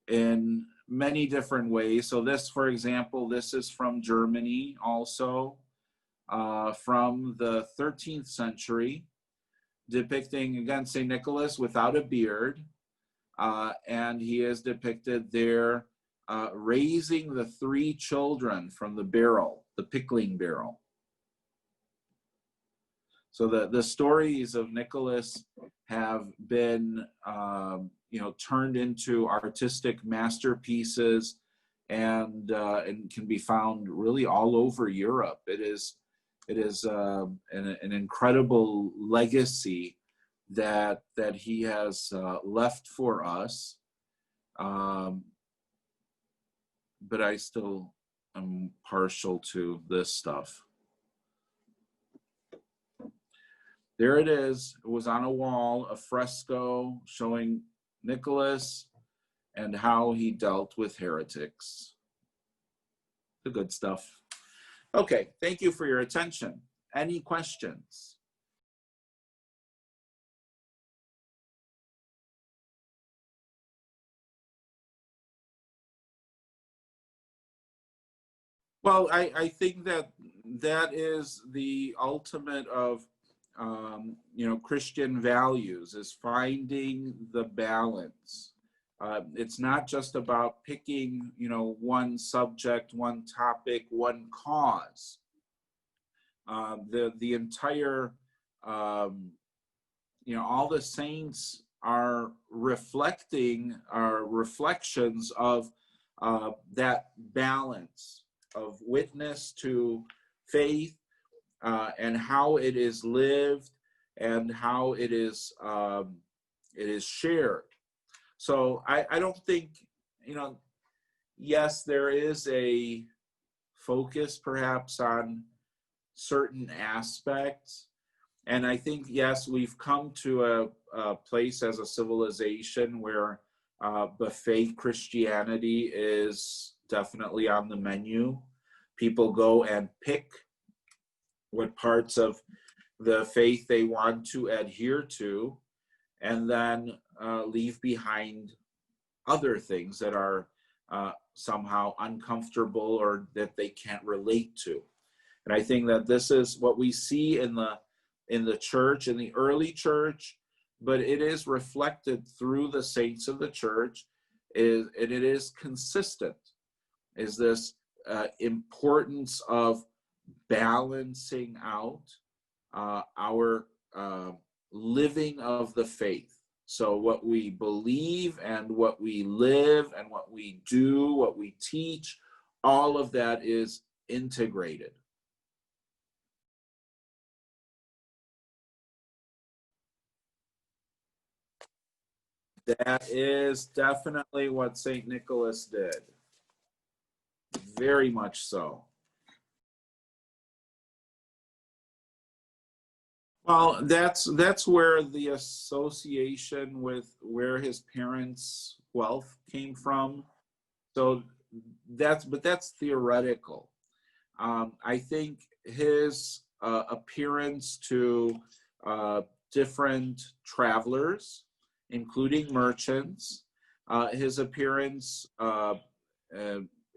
in many different ways. So this, for example, this is from Germany also, from the 13th century, depicting, again, St. Nicholas without a beard. And he is depicted there raising the 3 children from the barrel, the pickling barrel. So the stories of Nicholas have been, turned into artistic masterpieces and can be found really all over Europe. It is an incredible legacy that he has left for us. But I still am partial to this stuff. There it is. It was on a wall, a fresco showing Nicholas and how he dealt with heretics. The good stuff. Okay, thank you for your attention. Any questions? Well, I think that is the ultimate of Christian values, is finding the balance. It's not just about picking, one subject, one topic, one cause. The entire, all the saints are reflections of that balance of witness to faith, and how it is lived and how it is shared. So I don't think, yes, there is a focus perhaps on certain aspects. And I think, yes, we've come to a place as a civilization where buffet Christianity is definitely on the menu. People go and pick what parts of the faith they want to adhere to, and then leave behind other things that are somehow uncomfortable or that they can't relate to. And I think that this is what we see in the church, in the early church, but it is reflected through the saints of the church, and it is consistent, is this importance of balancing out our living of the faith. So what we believe and what we live and what we do, what we teach, all of that is integrated. That is definitely what St. Nicholas did. Very much so. Well, that's where the association with where his parents' wealth came from. So that's theoretical. I think his appearance to different travelers, including merchants, his appearance,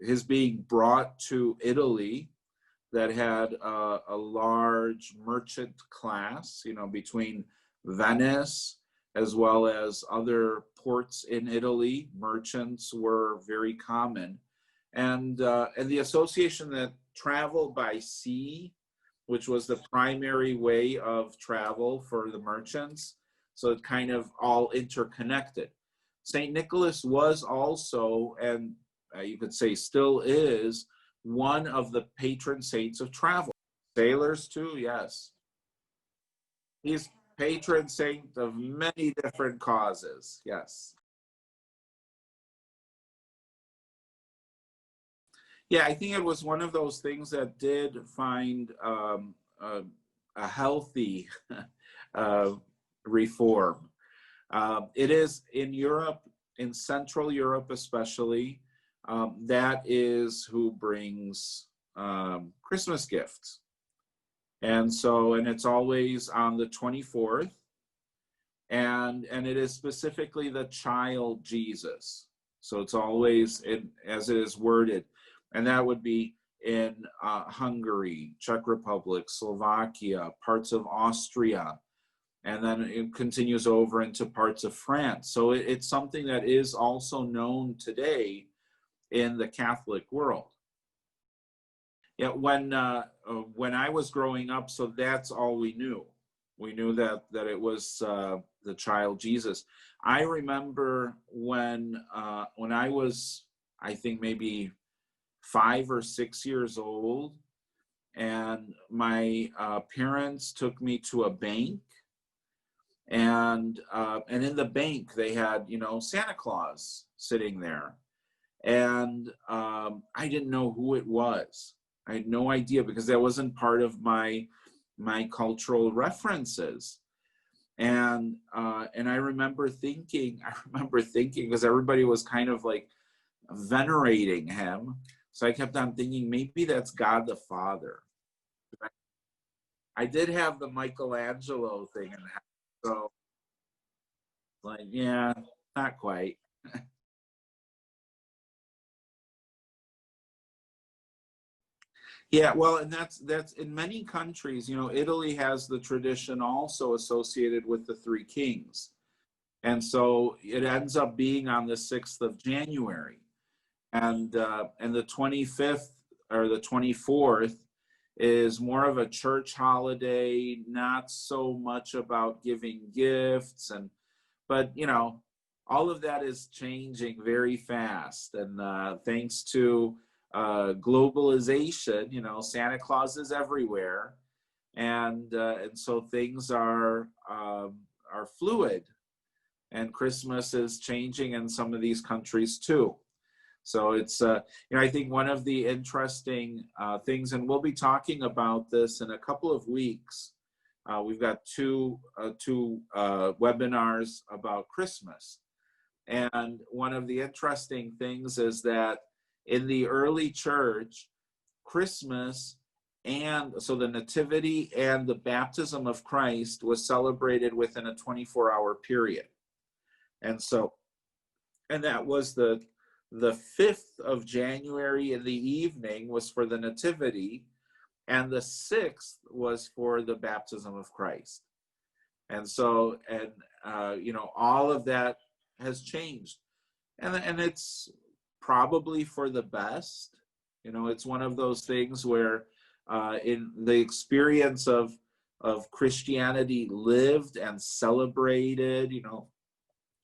his being brought to Italy, that had a large merchant class, between Venice as well as other ports in Italy. Merchants were very common. And the association that travel by sea, which was the primary way of travel for the merchants, so it kind of all interconnected. St. Nicholas was also, and you could say still is, one of the patron saints of travel. Sailors too, yes. He's patron saint of many different causes, yes. Yeah, I think it was one of those things that did find a healthy reform. It is in Europe, in Central Europe especially, that is who brings Christmas gifts. And it's always on the 24th. And it is specifically the child Jesus. So it's always, as it is worded. And that would be in Hungary, Czech Republic, Slovakia, parts of Austria. And then it continues over into parts of France. So it's something that is also known today in the Catholic world. Yeah, when I was growing up, so that's all we knew. We knew that it was the child Jesus. I remember when I was, I think maybe 5 or 6 years old, and my parents took me to a bank, and in the bank they had Santa Claus sitting there. And I didn't know who it was. I had no idea, because that wasn't part of my cultural references. And I remember thinking, because everybody was kind of like venerating him. So I kept on thinking, maybe that's God the Father. I did have the Michelangelo thing in the house. So, like, yeah, not quite. Yeah, well, and that's in many countries, Italy has the tradition also associated with the three kings. And so it ends up being on the 6th of January. And the 25th or the 24th is more of a church holiday, not so much about giving gifts, but all of that is changing very fast, and thanks to globalization, Santa Claus is everywhere, and so things are fluid, and Christmas is changing in some of these countries too. So it's, I think one of the interesting things, and we'll be talking about this in a couple of weeks. We've got two webinars about Christmas. And one of the interesting things is that in the early church, Christmas, and so the Nativity and the baptism of Christ was celebrated within a 24-hour period. And that was the 5th of January in the evening was for the Nativity, and the 6th was for the baptism of Christ. And so, all of that has changed. And it's probably for the best. It's one of those things where in the experience of Christianity lived and celebrated,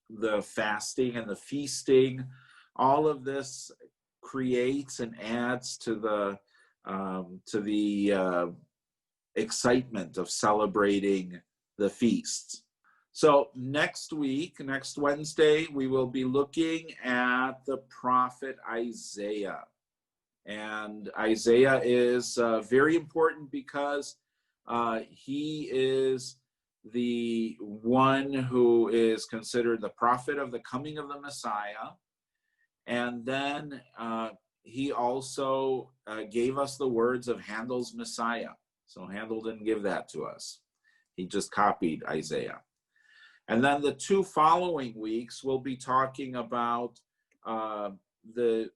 the fasting and the feasting, all of this creates and adds to the excitement of celebrating the feasts. So next Wednesday, we will be looking at the prophet Isaiah. And Isaiah is very important because he is the one who is considered the prophet of the coming of the Messiah. And then he also gave us the words of Handel's Messiah. So Handel didn't give that to us. He just copied Isaiah. And then the 2 following weeks, we'll be talking about the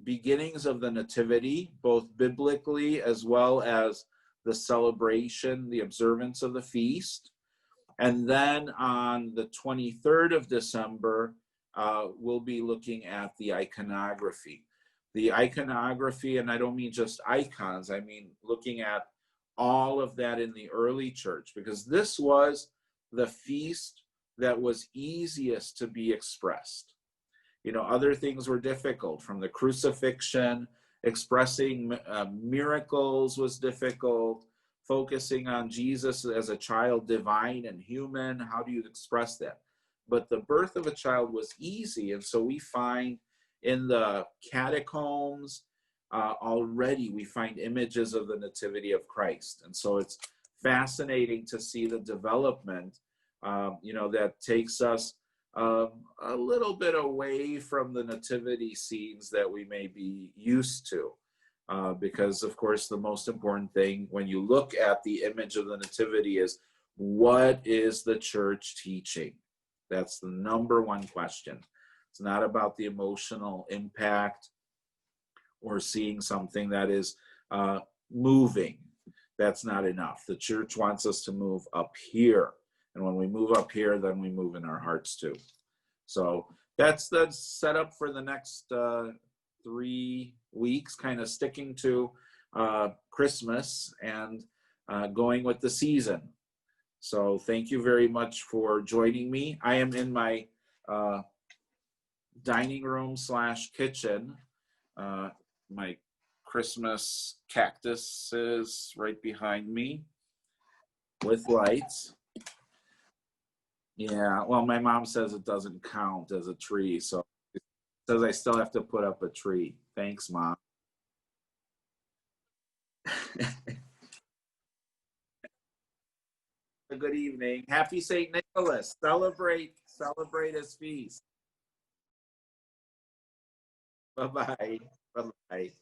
beginnings of the Nativity, both biblically as well as the celebration, the observance of the feast. And then on the 23rd of December, we'll be looking at the iconography. The iconography, and I don't mean just icons, I mean looking at all of that in the early church, because this was the feast that was easiest to be expressed. Other things were difficult, from the crucifixion, expressing miracles was difficult, focusing on Jesus as a child, divine and human. How do you express that? But the birth of a child was easy. And so we find in the catacombs already, we find images of the Nativity of Christ. And so it's fascinating to see the development, that takes us a little bit away from the nativity scenes that we may be used to. Because, of course, the most important thing when you look at the image of the nativity is, what is the church teaching? That's the number one question. It's not about the emotional impact or seeing something that is moving. That's not enough. The church wants us to move up here. And when we move up here, then we move in our hearts too. So that's the setup for the next 3 weeks, kind of sticking to Christmas and going with the season. So thank you very much for joining me. I am in my dining room / kitchen. My Christmas cactus is right behind me with lights. Yeah, well, my mom says it doesn't count as a tree, so it says I still have to put up a tree. Thanks, Mom. A good evening. Happy St. Nicholas. Celebrate his feast. Bye-bye. Bye-bye.